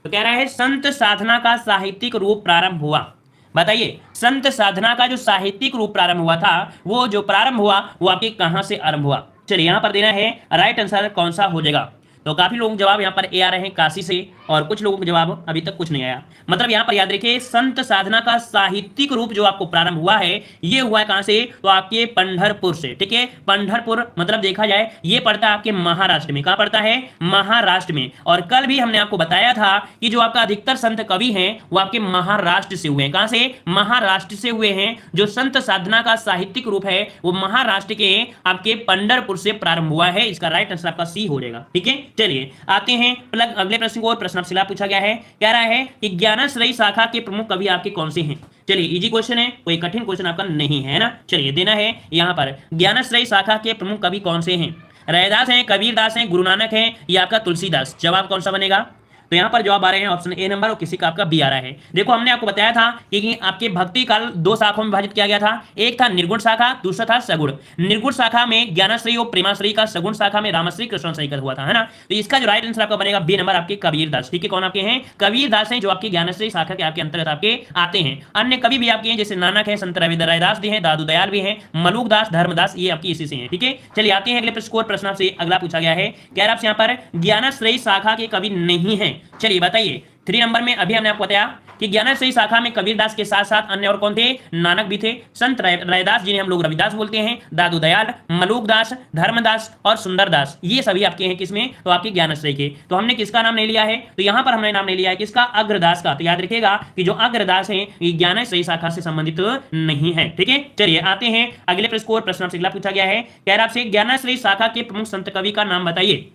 तो कह रहा है संत साधना का साहित्यिक रूप प्रारंभ हुआ। बताइए, संत साधना का जो साहित्यिक रूप प्रारंभ हुआ था, वो जो प्रारंभ हुआ वो आपके कहां से आरंभ हुआ? चलिए यहां पर देना है राइट आंसर कौन सा हो जाएगा। तो काफी लोग जवाब यहाँ पर ए आ रहे हैं काशी से, और कुछ लोगों के जवाब अभी तक कुछ नहीं आया। मतलब यहाँ पर याद रखिए, संत साधना का साहित्यिक रूप जो आपको प्रारंभ हुआ है, ये हुआ है कहां से? तो आपके पंढरपुर से। ठीक है, पंढरपुर मतलब देखा जाए ये पड़ता है आपके महाराष्ट्र में। कहां पड़ता है? महाराष्ट्र में। और कल भी हमने आपको बताया था कि जो आपका अधिकतर संत कवि हैं वो आपके महाराष्ट्र से हुए हैं। कहां से? महाराष्ट्र से हुए हैं। जो संत साधना का साहित्यिक रूप है वो महाराष्ट्र के आपके पंढरपुर से प्रारंभ हुआ है। इसका राइट आंसर आपका सी हो जाएगा। ठीक है, चलिए आते हैं अगले प्रश्न को। और प्रश्न आपसे पूछा गया है, कह रहा है कि ज्ञानाश्रयी शाखा के प्रमुख कवि आपके कौन से हैं? चलिए इजी क्वेश्चन है, कोई कठिन क्वेश्चन आपका नहीं है ना। चलिए देना है यहां पर, ज्ञानाश्रयी शाखा के प्रमुख कवि कौन से हैं? रैदास हैं, कबीरदास हैं, गुरु नानक हैं, या आपका तुलसीदास? जवाब कौन सा बनेगा? तो यहां पर जवाब आ रहे हैं ऑप्शन ए नंबर, और किसी का आपका बी आ रहा है। देखो हमने आपको बताया था कि आपके भक्ति काल दो शाखाओं में विभाजित किया गया था। एक था निर्गुण शाखा, दूसरा था सगुण। निर्गुण शाखा में ज्ञानाश्रयी और प्रेमाश्रयी का, सगुण शाखा में रामश्रयी कृष्णाश्रयी का हुआ था, है ना। तो इसका जो राइट आंसर आपका बनेगा बी नंबर, आपके कबीरदास। ठीक है, कौन आपके हैं? कबीरदास हैं, जो आपके ज्ञानाश्रयी शाखा के आपके अंतर्गत आपके आते हैं। अन्य कवि भी आपके हैं, जैसे नानक है, संत रविदास भी हैं, दादू दयाल भी हैं, मलुकदास, धर्मदास, ये आपकी इसी से हैं। ठीक है, चलिए आते हैं अगले प्रश्न को। प्रश्न आपसे अगला पूछा गया है, कह रहा आपसे यहाँ पर ज्ञानाश्रयी शाखा के कवि नहीं है। चलिए बताइए, 3 नंबर में अभी हमने आपको बताया कि ज्ञानाश्रयी शाखा में कबीरदास के साथ साथ अन्य और कौन थे? नानक भी थे, संत रैदास जिन्हें हम लोग रविदास बोलते हैं, दादू दयाल, मलुकदास, धर्मदास और सुंदरदास, ये सभी आपके हैं किसमें? तो आपके ज्ञानाश्रयी के। तो हमने किसका नाम नहीं लिया है? तो यहां पर हमने नाम नहीं लिया है किसका? अग्रदास का। तो याद रखिएगा कि जो अग्रदास है ये ज्ञानाश्रयी शाखा से संबंधित नहीं है। ठीक है, चलिए आते हैं अगले प्रश्न को। प्रश्न आपसे अगला पूछा गया है, कह रहा आपसे ज्ञानाश्रयी शाखा के प्रमुख संत कवि का नाम बताइए।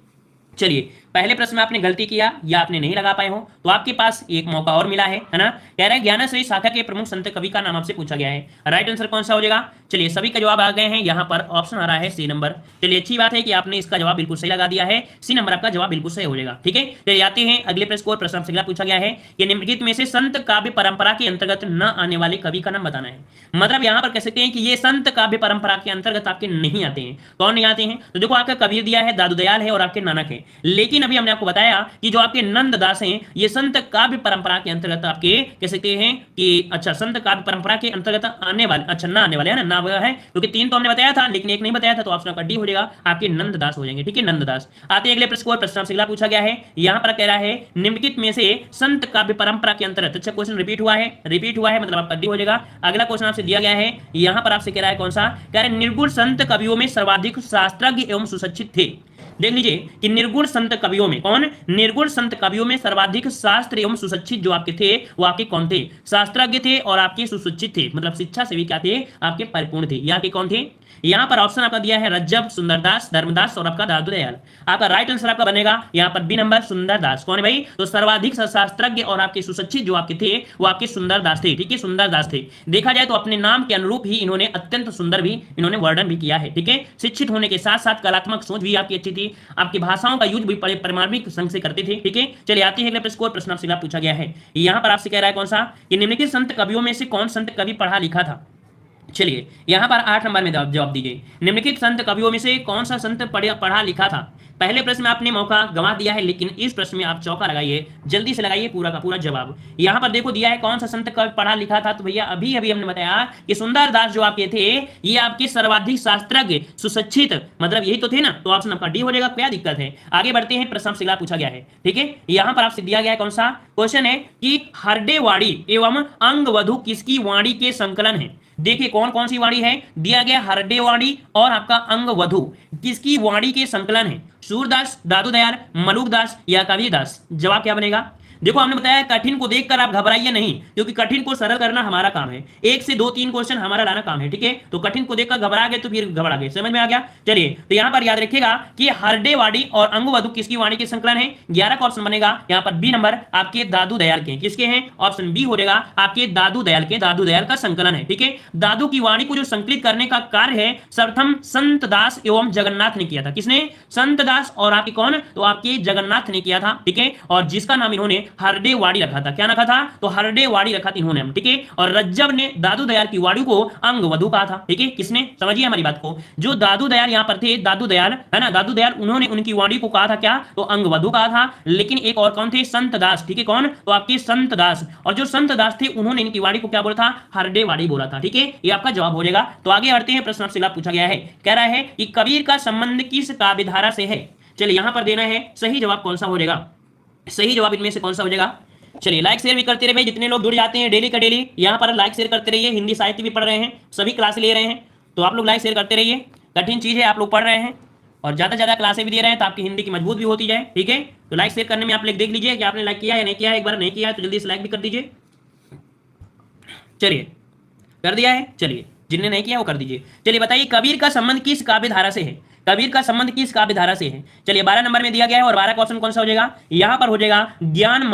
चलिए पहले प्रश्न में आपने गलती किया या आपने नहीं लगा पाए हो तो आपके पास एक मौका और मिला है ना। कह रहा है ज्ञानाश्रयी शाखा के प्रमुख संत कवि का नाम आपसे पूछा गया है, राइट आंसर कौन सा हो जाएगा? चलिए सभी का जवाब आ गए हैं, यहाँ पर ऑप्शन आ रहा है सी नंबर। चलिए अच्छी बात है कि आपने इसका जवाब बिल्कुल सही लगा दिया है, सी नंबर आपका जवाब बिल्कुल सही हो जाएगा। ठीक है, चलिए आते हैं अगले प्रश्न को। प्रश्न आपसे अगला पूछा गया है कि निम्नलिखित में से संत काव्य परंपरा के अंतर्गत न आने वाले कवि का नाम बताना है। मतलब यहाँ पर कह सकते हैं कि ये संत काव्य परंपरा के अंतर्गत आपके नहीं आते हैं। कौन नहीं आते हैं? तो देखो आपका कबीर दिया है, दादू दयाल है और आपके नानक है। लेकिन अभी हमने आपको बताया कि जो आपके नंददास हैं ये संत काव्य परंपरा के अंतर्गत आपके कह सकते हैं कि अच्छा संत काव्य परंपरा के अंतर्गत आने वाले, अच्छा ना आने वाले है ना है, क्योंकि 3 तो हमने बताया था लेकिन एक नहीं बताया था, तो ऑप्शन आपका डी हो जाएगा, आपके नंददास हो जाएंगे। ठीक है, नंददास। आते हैं अगले प्रश्न को। प्रश्न आपसे अगला पूछा गया है, यहां पर कह रहा है निम्नलिखित में से संत काव्य परंपरा के अंतर्गत, अच्छा क्वेश्चन रिपीट हुआ है मतलब आपका डी हो जाएगा। अगला क्वेश्चन आपसे दिया गया है, यहां पर आपसे कह रहा है कौन सा? कह रहा है निर्गुण संत कवियों में सर्वाधिक शास्त्रज्ञ एवं सुशिक्षित थे। देख लीजिए कि निर्गुण संत कवियों में कौन? निर्गुण संत कवियों में सर्वाधिक शास्त्र एवं सुशिक्षित जो आपके थे वो आपके कौन थे? शास्त्रज्ञ थे और आपके सुशिक्षित थे, मतलब शिक्षा से भी क्या थे? आपके परिपूर्ण थे। यहाँ के कौन थे? यहाँ पर ऑप्शन आपका दिया है रज्जब, सुंदरदास, धर्मदास और आपका दादू दयाल। आपका राइट आंसर आपका बनेगा यहाँ पर बी नंबर, सुंदरदास। कौन है भाई? तो सर्वाधिक शास्त्रज्ञ और आपके सुशिक्षित जो आपके थे वो आपके सुंदरदास थे। ठीक है, सुंदरदास थे। देखा जाए तो अपने नाम के अनुरूप ही इन्होंने अत्यंत सुंदर भी इन्होंने वर्णन भी किया है। ठीक है, शिक्षित होने के साथ साथ कलात्मक सोच भी आपकी अच्छी थी, आपकी भाषाओं का यूज भी परिमार्मिक संग से करते थे। ठीक है, चलिए आते हैं अगले प्रश्न को। प्रश्न आपसे पूछा गया है, यहाँ पर आपसे कह रहा है कौन सा? कि निम्नलिखित संत कवियों में से कौन संत कवि पढ़ा लिखा था? चलिए यहां पर 8 नंबर में जवाब दीजिए, निम्नलिखित संत कवियों में से कौन सा संत पढ़ा लिखा था? पहले प्रश्न में आपने मौका गंवा दिया है, लेकिन इस प्रश्न में आप चौका लगाइए, जल्दी से लगाइए पूरा का पूरा जवाब। यहां पर देखो दिया है कौन सा संत कवि पढ़ा लिखा था, तो भैया अभी अभी हमने बताया कि सुंदरदास जो आपके थे ये आपके सर्वाधिक शास्त्रज्ञ सुशिक्षित, मतलब यही तो थे ना, तो ऑप्शन आपका डी हो जाएगा। क्या दिक्कत है? आगे बढ़ते हैं, प्रश्न से पूछा गया है। ठीक है, यहां पर आपसे दिया गया है कौन सा क्वेश्चन है कि हरडेवाड़ी एवं अंगवधु किसकी वाणी के संकलन है? देखिए कौन कौन सी वाणी है दिया गया, हरडेवाड़ी और आपका अंगवधु किसकी वाणी के संकलन है? सूरदास, दादू दयाल, मलुकदास या कबीरदास? जवाब क्या बनेगा? देखो हमने बताया कठिन को देखकर आप घबराइए नहीं, क्योंकि कठिन को सरल करना हमारा काम है, 1 से 2 3 क्वेश्चन हमारा लाना काम है। ठीक है, तो कठिन को देखकर घबरा गए तो फिर घबरा गए, समझ में आ गया? चलिए तो यहां पर याद रखिएगा कि हरडेवाड़ी और अंगवधु किसकी वाणी के संकलन है? 11 का ऑप्शन बनेगा यहां पर बी नंबर, आपके दादू दयाल के। किसके हैं? ऑप्शन बी हो जाएगा, आपके दादू दयाल के। दादू दयाल का संकलन है। ठीक है, दादू की वाणी को जो संकलित करने का कार्य है सर्वप्रथम संत दास एवं जगन्नाथ ने किया था। किसने? संत दास और आपके कौन? तो आपके जगन्नाथ ने किया था। ठीक है, और जिसका नाम इन्होंने हरडे वाड़ी रखा था। क्या रखा था? तो हरडे वाड़ी रखा था इन्होंने, ठीक है। और रज्जब ने दादू दयाल की वाड़ी को अंग वधु कहा था, ठीक है। किसने? समझिए हमारी बात को, जो दादू दयाल यहाँ पर थे, दादू दयाल है ना, दादू दयाल, उन्होंने उनकी वाड़ी को कहा था क्या? तो अंग वधु कहा था। लेकिन एक और कौन थे? संत दास, ठीक है। कौन? तो आपके संत दास। और जो संत दास थे उन्होंने इनकी वाड़ी को क्या बोला था? हरडे वाड़ी बोला था, ठीक है। ये आपका जवाब हो जाएगा। तो आगे बढ़ते हैं, प्रश्न आपसे पूछा गया है, कह रहा है कि कबीर का संबंध किस काव्यधारा से है? चलिए यहां पर देना है सही जवाब कौन सा हो जाएगा, सही जवाब इनमें से कौन सा हो जाएगा। चलिए लाइक शेयर भी करते रहे भाई, जितने लोग जुड़ जाते हैं डेली का डेली यहाँ पर लाइक शेयर करते रहिए। हिंदी साहित्य भी पढ़ रहे हैं, सभी क्लास ले रहे हैं, तो आप लोग लाइक शेयर करते रहिए। कठिन चीज है, आप लोग पढ़ रहे हैं और ज़्यादा ज़्यादा क्लासें भी दे रहे हैं, तो आपकी हिंदी की मजबूत भी होती जाए, ठीक है। तो लाइक शेयर करने में आप लोग देख लीजिए कि आपने लाइक किया है नहीं किया है। एक बार नहीं किया है तो जल्दी से लाइक भी कर दीजिए। चलिए कर दिया है, चलिए जिनने नहीं किया वो कर दीजिए। चलिए बताइए कबीर का संबंध किस काव्य धारा से है? कबीर का संबंध किस काव्य धारा से है? चलिए 12 नंबर में दिया गया है और 12 का ऑप्शन कौन सा हो जाएगा? यहां पर हो जाएगा ज्ञान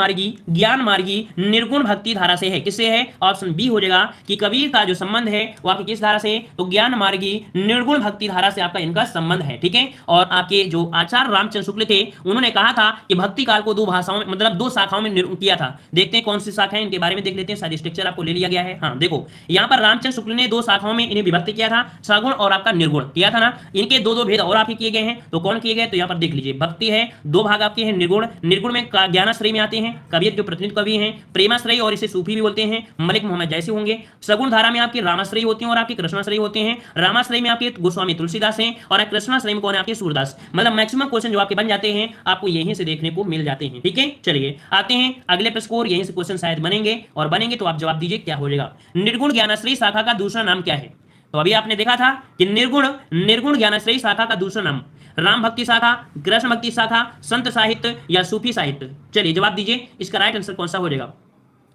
मार्गी निर्गुण भक्ति धारा से है। किससे है? ऑप्शन बी हो जाएगा कि कबीर का जो संबंध है वो आपकी किस धारा से? तो ज्ञान मार्गी निर्गुण भक्ति धारा से आपका इनका संबंध है, ठीक है। और आपके जो आचार्य रामचंद्र शुक्ल थे उन्होंने कहा था कि भक्ति काल को दो भाषाओं में, मतलब दो शाखाओं में किया था। देखते हैं कौन सी शाखा है, इनके बारे में देख लेते हैं। शायद स्ट्रक्चर आपको ले लिया गया है। हाँ देखो यहाँ पर रामचंद्र शुक्ल ने दो शाखाओं में इन्हें विभक्त किया था, सगुण और आपका निर्गुण किया था ना। इनके दो दो भेद और आपके किए गए हैं, तो कौन किए गए? तो यहाँ पर देख लीजिए, भक्ति है, दो भाग आपके हैं निर्गुण में ज्ञानाश्रय में आते हैं कबीर जो प्रतिनिधि कवि हैं, प्रेमाश्रय और इसे सूफी भी बोलते हैं, मलिक मोहम्मद जैसे होंगे। सगुण धारा में आपके रामाश्रय होते हैं और आपके कृष्णाश्रय होते हैं। रामाश्रय में आपके गोस्वामी तुलसीदास हैं और कृष्णाश्रय में कौन है? आपके सूरदास। मतलब मैक्सिमम क्वेश्चन जो आपके बन जाते हैं आपको यहीं से देखने को मिल जाते हैं, ठीक है। चलिए आते हैं अगले प्रश्न को, यहीं से क्वेश्चन शायद बनेंगे और बनेंगे तो आप जवाब दीजिए क्या हो जाएगा। निर्गुण ज्ञानाश्रय शाखा का दूसरा नाम क्या है? तो अभी आपने देखा था कि निर्गुण ज्ञानाश्रयी शाखा का दूसरा नाम राम भक्ति शाखा, कृष्ण भक्ति शाखा, संत साहित्य या सूफी साहित्य। चलिए जवाब दीजिए, इसका राइट आंसर कौन सा हो जाएगा।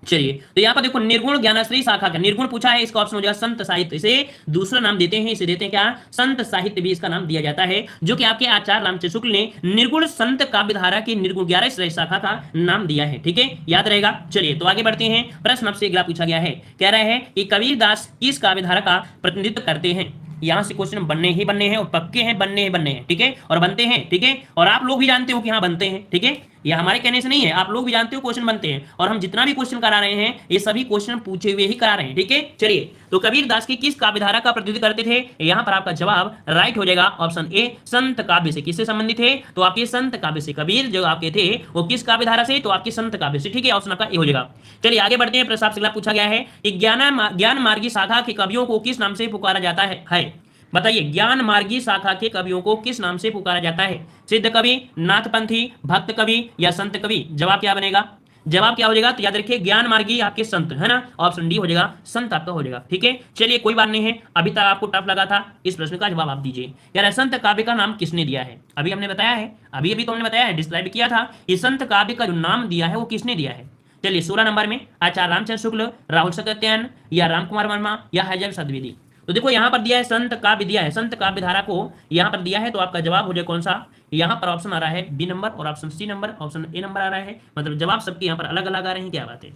चलिए तो यहाँ पर देखो निर्गुण ज्ञानाश्रयी शाखा का निर्गुण पूछा है, इसका ऑप्शन हो जाएगा संत साहित्य। इसे दूसरा नाम देते हैं, इसे देते हैं क्या? संत साहित्य भी इसका नाम दिया जाता है, जो कि आपके आचार्य रामचंद्र शुक्ल ने निर्गुण संत काव्यधारा की निर्गुण ज्ञानाश्रयी शाखा का नाम दिया है, ठीक है, याद रहेगा। चलिए तो आगे बढ़ते हैं, प्रश्न आपसे अगला पूछा गया है, कह रहे हैं कि कबीरदास किस काव्यधारा का प्रतिनिधित्व करते हैं? यहां से क्वेश्चन बनने ही बनने हैं और पक्के हैं, बनने हैं, ठीक है, और बनते हैं, ठीक है। और आप लोग भी जानते हो कि हाँ बनते हैं, ठीक है, ये हमारे कहने से नहीं है, आप लोग भी जानते हो क्वेश्चन बनते हैं। और हम जितना भी क्वेश्चन करा रहे हैं ये सभी क्वेश्चन पूछे हुए ही करा रहे हैं, ठीक है। चलिए तो कबीरदास की किस काव्यधारा का प्रतिनिधित्व करते थे? यहाँ पर आपका जवाब राइट हो जाएगा ऑप्शन ए, संत काव्य से। किससे संबंधित थे? तो आपके संत काव्य से। कबीर जो आपके थे वो किस काव्यधारा से? तो आपके संत काव्य से, ठीक है, ऑप्शन आपका ए हो जाएगा। चलिए आगे बढ़ते हैं, प्रश्न आपसे अगला पूछा गया है कि ज्ञान मार्गी शाखा के कवियों को किस नाम से पुकारा जाता है? बताइए ज्ञान मार्गी शाखा के कवियों को किस नाम से पुकारा जाता है? सिद्ध कवि, नाथपंथी, भक्त कवि या संत कवि? जवाब क्या बनेगा? जवाब क्या हो जाएगा? तो याद रखिए ज्ञान मार्गी आपके संत है ना, ऑप्शन डी हो जाएगा, संत आपका हो जाएगा, ठीक है। चलिए कोई बात नहीं है, अभी तक आपको टफ लगा था, इस प्रश्न का जवाब आप दीजिए। यार संत काव्य का नाम किसने दिया है? अभी हमने बताया है, अभी तो हमने बताया है, डिस्क्राइब किया था, ये संत काव्य का जो नाम दिया है वो किसने दिया है। चलिए 16 नंबर में आचार्य रामचंद्र शुक्ल, राहुल सत्यनारायण या रामकुमार वर्मा या हरिजन सद्विधि। तो देखो यहाँ पर दिया है संत काव्य दिया है, संत काव्य धारा को यहाँ पर दिया है, तो आपका जवाब हो जाए कौन सा? यहाँ पर ऑप्शन आ रहा है बी नंबर और option C number, option A number आ रहा है, मतलब जवाब सबके यहाँ पर अलग अलग आ रहे हैं, क्या बात है।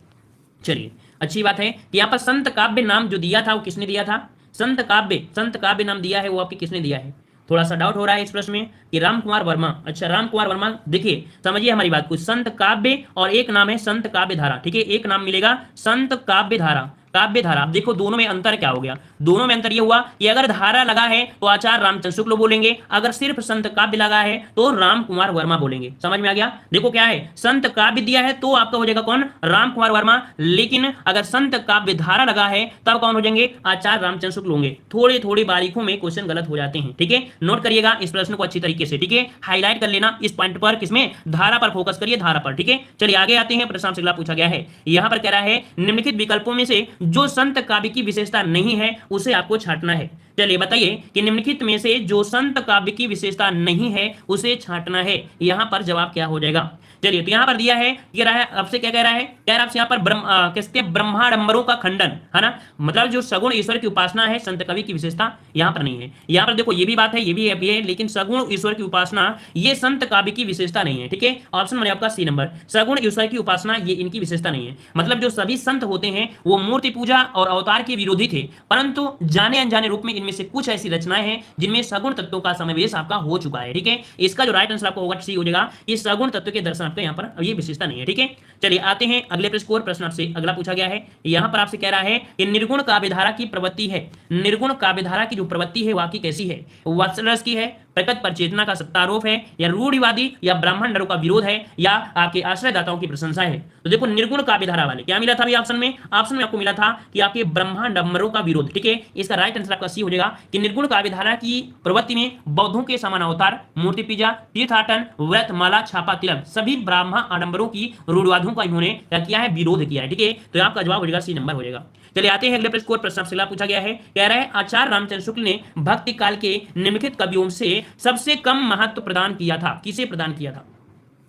चलिए अच्छी बात है कि यहाँ पर संत काव्य नाम जो दिया था वो किसने दिया था? संत काव्य नाम दिया है वो आपके किसने दिया है? थोड़ा सा डाउट हो रहा है इस प्रश्न में कि रामकुमार वर्मा। अच्छा रामकुमार वर्मा, देखिए समझिए हमारी बात को, संत काव्य और एक नाम है संत काव्य धारा, ठीक है, एक नाम मिलेगा संत काव्य धारा। देखो दोनों में अंतर क्या हो गया? दोनों में अंतर ये हुआ कि अगर धारा लगा है तो आचार्य रामचंद्र शुक्ल बोलेंगे, अगर सिर्फ संत काव्य लगा है तो राम कुमार वर्मा बोलेंगे। समझ में आ गया? देखो क्या है, संत काव्य दिया है तो आपका हो जाएगा कौन? राम कुमार वर्मा, लेकिन अगर संत काव्य धारा लगा है तब कौन हो जाएंगे? आचार्य रामचंद्र शुक्ल होंगे। थोड़ी बारीकों में क्वेश्चन गलत हो जाते हैं, ठीक है, नोट करिएगा इस प्रश्न को अच्छी तरीके से, ठीक है, हाईलाइट कर लेना इस पॉइंट पर, किसमें? धारा पर फोकस करिए, धारा पर, ठीक है। चलिए आगे आते हैं, प्रश्न से अगला पूछा गया है, यहाँ पर कह रहा है निम्नलिखित विकल्पों में से जो संत काव्य की विशेषता नहीं है उसे आपको छांटना है। चलिए बताइए कि निम्नलिखित में से जो संत काव्य की विशेषता नहीं है उसे छांटना है। यहां पर जवाब क्या हो जाएगा? चलिए तो यहां पर दिया है, कह रहा है आपसे, क्या कह रहा है? कह रहा है आपसे यहाँ पर कहते हैं ब्रह्माडंबरों का खंडन, है ना, मतलब जो सगुण ईश्वर की उपासना है संत कवि की विशेषता यहाँ पर नहीं है। यहाँ पर देखो ये भी बात है, ये भी है, लेकिन सगुण ईश्वर की उपासना ये संत काव्य की विशेषता नहीं है, ठीक है, ऑप्शन बने आपका सी नंबर, सगुण ईश्वर की उपासना ये इनकी विशेषता नहीं है। मतलब जो सभी संत होते हैं वो मूर्ति पूजा और अवतार के विरोधी थे, परंतु जाने अनजाने रूप में इनमें से कुछ ऐसी रचनाएं हैं जिनमें सगुण तत्वों का समावेश आपका हो चुका है, ठीक है। इसका जो राइट आंसर आपका होगा सी हो जाएगा, ये सगुण तत्व के दर्शन आपका यहाँ पर ये विशेषता नहीं है। ठीक है, चलिए आते हैं अगले प्रश्न को। प्रश्न आपसे अगला पूछा गया है, यहाँ पर आपसे कह रहा है कि निर्गुण काव्यधारा की प्रवृत्ति है, निर्गुण काव्यधारा की जो प्रवृत्ति है वाकई कैसी है? वात्सल्य की है, प्रकृत पर चेतना का सत्तारोप है, या रूढ़िवादी या ब्राह्मण नरों का विरोध है, या आपके आश्रयदाताओं की प्रशंसा है? तो देखो निर्गुण काव्यधारा वाले क्या मिला था अभी ऑप्शन में? ऑप्शन में आपको मिला था कि आपके ब्रह्मांडमरों का विरोध। ठीक है, इसका राइट आंसर आपका सी हो जाएगा कि निर्गुण काव्यधारा की प्रवृत्ति में बौद्धों के समान अवतार, मूर्ति पूजा, तीर्थाटन, व्रत, माला, छापा, तिलक, सभी ब्राह्मण आडंबरों की रूढ़वादों का इन्होंने क्या किया है? विरोध किया है। ठीक है, तो आपका जवाब हो जाएगा सी नंबर हो जाएगा। चलिए आते हैं अगले प्रश्न को। प्रश्न आपसे पूछा गया है, कह रहा है आचार्य रामचंद्र शुक्ल ने भक्ति काल के निम्नलिखित कवियों से सबसे कम महत्व प्रदान किया था, किसे प्रदान किया था?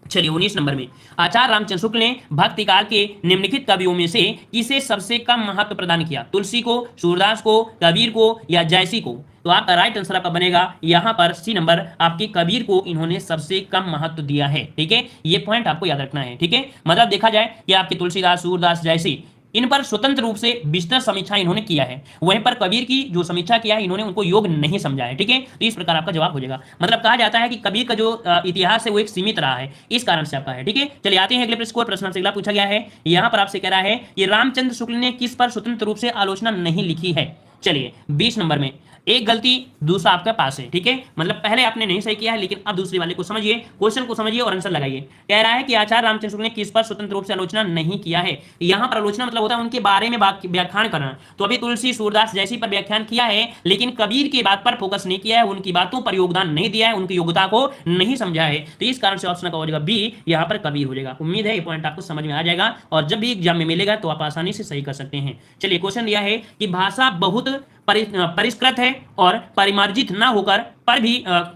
चलिए 19 नंबर में आचार्य रामचंद्र शुक्ल ने भक्ति काल के निम्नलिखित कवियों में से किसे सबसे कम महत्व प्रदान किया? तुलसी को, सूरदास को, कबीर को, या जयसी को? तो आपका राइट आंसर आपका बनेगा यहाँ पर सी नंबर, आपके कबीर को इन्होंने सबसे कम महत्व दिया है। ठीक है, ये पॉइंट आपको याद रखना है। ठीक है, मतलब देखा जाए कि आपके तुलसीदास, सूरदास, जयसी इन पर स्वतंत्र रूप से विस्तृत समीक्षा इन्होंने किया है, वहीं पर कबीर की जो समीक्षा किया है इन्होंने उनको योग्य नहीं समझा है। ठीक है, तो इस प्रकार आपका जवाब हो जाएगा। मतलब कहा जाता है कि कबीर का जो इतिहास है वो एक सीमित रहा है, इस कारण से आपका है। ठीक है, चलिए आते हैं अगले प्रश्न को। प्रश्न से अगला पूछा गया है, यहाँ पर आपसे कह रहा है कि रामचंद्र शुक्ल ने किस पर स्वतंत्र रूप से आलोचना नहीं लिखी है? चलिए 20 नंबर में एक गलती दूसरा आपके पास है। ठीक है, मतलब पहले आपने नहीं सही किया है, लेकिन अब दूसरे वाले को समझिए, क्वेश्चन को समझिए और आंसर लगाइए। कह रहा है कि आचार्य रामचंद्र शुक्ल ने किस पर स्वतंत्र रूप से आलोचना नहीं किया है? यहाँ पर आलोचना मतलब होता है उनके बारे में व्याख्यान करना। तो अभी तुलसी, सूरदास, जयसी पर व्याख्यान किया है, लेकिन कबीर की बात पर फोकस नहीं किया है, उनकी बातों पर योगदान नहीं दिया है, उनकी योग्यता को नहीं समझा है। तो इस कारण से ऑप्शन का हो जाएगा बी, यहाँ पर कबीर हो जाएगा। उम्मीद है ये पॉइंट आपको समझ में आ जाएगा और जब भी एग्जाम में मिलेगा तो आप आसानी से सही कर सकते हैं। चलिए क्वेश्चन दिया है कि भाषा बहुत परिष्कृत है और परिमार्जित ना होकर पर भी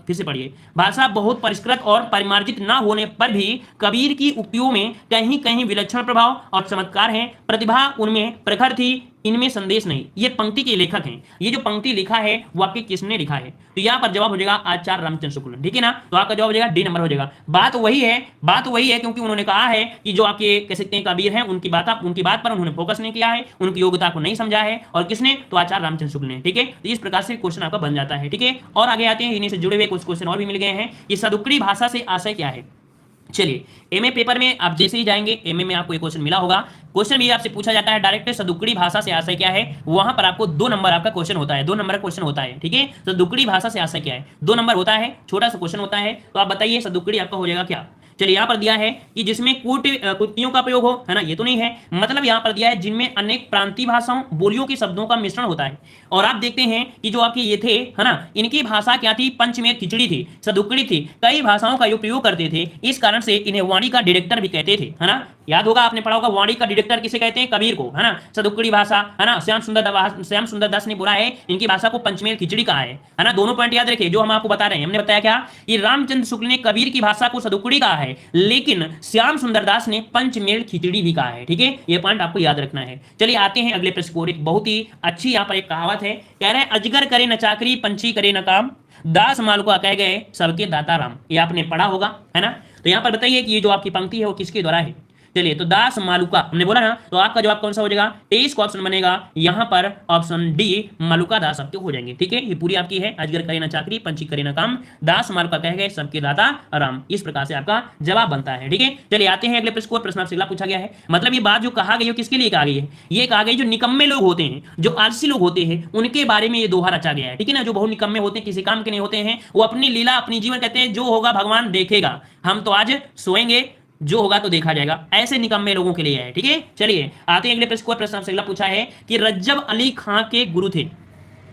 फिर से पढ़िए, भाषा बहुत परिष्कृत और परिमार्जित ना होने पर भी कबीर की उक्तियों में कहीं कहीं विलक्षण प्रभाव और चमत्कार है, प्रतिभा उनमें प्रखर थी, इनमें संदेश नहीं। ये पंक्ति के लेखक हैं, ये जो पंक्ति लिखा है वो आपके किसने लिखा है? तो यहाँ पर जवाब हो जाएगा आचार्य रामचंद्र शुक्ल। ठीक है ना, तो आपका जवाब हो जाएगा डी नंबर हो जाएगा। बात वही है क्योंकि उन्होंने कहा है कि जो आपके कह सकते हैं कबीर हैं उनकी बात पर उन्होंने फोकस नहीं किया है, उनकी योग्यता को नहीं समझा है, और किसने? तो आचार्य रामचंद्र शुक्ल ने। ठीक है, तो इस प्रकार से क्वेश्चन आपका बन जाता है। ठीक है, और आगे आते हैं, इन्हीं से जुड़े हुए कुछ क्वेश्चन और भी मिल गए हैं कि सदुक्कड़ी भाषा से आशय क्या है? चलिए एमए पेपर में आप जैसे ही जाएंगे, एमए में आपको एक क्वेश्चन मिला होगा, क्वेश्चन भी आपसे पूछा जाता है डायरेक्ट, सदुक्कड़ी भाषा से आशय क्या है? वहां पर आपको 2 नंबर आपका क्वेश्चन होता है, 2 नंबर का क्वेश्चन होता है। ठीक है, सदुक्कड़ी भाषा से आशय क्या है? 2 नंबर होता है, छोटा सा क्वेश्चन होता है। तो आप बताइए सदुक्कड़ी आपका हो जाएगा क्या? चलिए यहाँ पर दिया है कि जिसमें कुटियों का प्रयोग हो, है ना, ये तो नहीं है। मतलब यहाँ पर दिया है जिनमें अनेक प्रांतीय भाषाओं, बोलियों के शब्दों का मिश्रण होता है। और आप देखते हैं कि जो आपके ये थे, है ना, इनकी भाषा क्या थी? पंचमेर खिचड़ी थी, सदुक्कड़ी थी, कई भाषाओं का ये प्रयोग करते थे। इस कारण से इन्हें वाणी का डिरेक्टर भी कहते थे, है ना। याद होगा, आपने पढ़ा होगा वाणी का डिरेक्टर किसे कहते हैं? कबीर को, है ना। सदुक्कड़ी भाषा, है ना, श्याम सुंदर दास ने बोला है इनकी भाषा को पंचमेल खिचड़ी कहा है ना। दोनों पॉइंट याद रखिए जो हम आपको बता रहे हैं। हमने बताया क्या? ये रामचंद्र शुक्ल ने कबीर की भाषा को सदुक्कड़ी कहा है, लेकिन श्याम सुंदर दास ने पंचमेल खिचड़ी भी कहा है। ठीक है, ये पॉइंट आपको याद रखना है। चलिए आते हैं अगले प्रश्न को। एक बहुत ही अच्छी यहाँ पर एक कहावत है, कह रहे हैं अजगर करे न चाकरी, पंछी करे न काम, दास मालुका कह गए सबके दाता राम। ये आपने पढ़ा होगा, है ना। तो यहाँ पर बताइए कि ये जो आपकी पंक्ति है वो किसके द्वारा है? चलिए, तो दास मालुका हमने बोला ना, तो आपका जवाब कौन सा हो जाएगा? 23 का ऑप्शन बनेगा यहाँ पर, ऑप्शन डी मालुका दास आपके हो जाएंगे। ठीक है, ये पूरी आपकी है, अजगर करे ना चाकरी, पंछी करे ना काम, दास मालुका कह गए सबके दाता राम। इस प्रकार से आपका जवाब बनता है। ठीक है, चलिए आते हैं अगले प्रश्न को। प्रश्न आपसे अगला पूछा गया है, मतलब ये बात जो कहा गई है किसके लिए कहा गई है? ये कहा गई जो निकम्मे लोग होते हैं, जो आलसी लोग होते हैं, उनके बारे में ये दोहा रचा गया है। ठीक है ना, जो बहुत निकम्मे होते हैं, किसी काम के नहीं होते हैं, वो अपनी लीला अपनी जीवन कहते हैं जो होगा भगवान देखेगा, हम तो आज सोएंगे, जो होगा तो देखा जाएगा, ऐसे निकम्मे लोगों के लिए है। ठीक है, चलिए आते हैं अगले प्रश्न को। प्रश्न आपसे अगला पूछा है कि रज्जब अली खां के गुरु थे,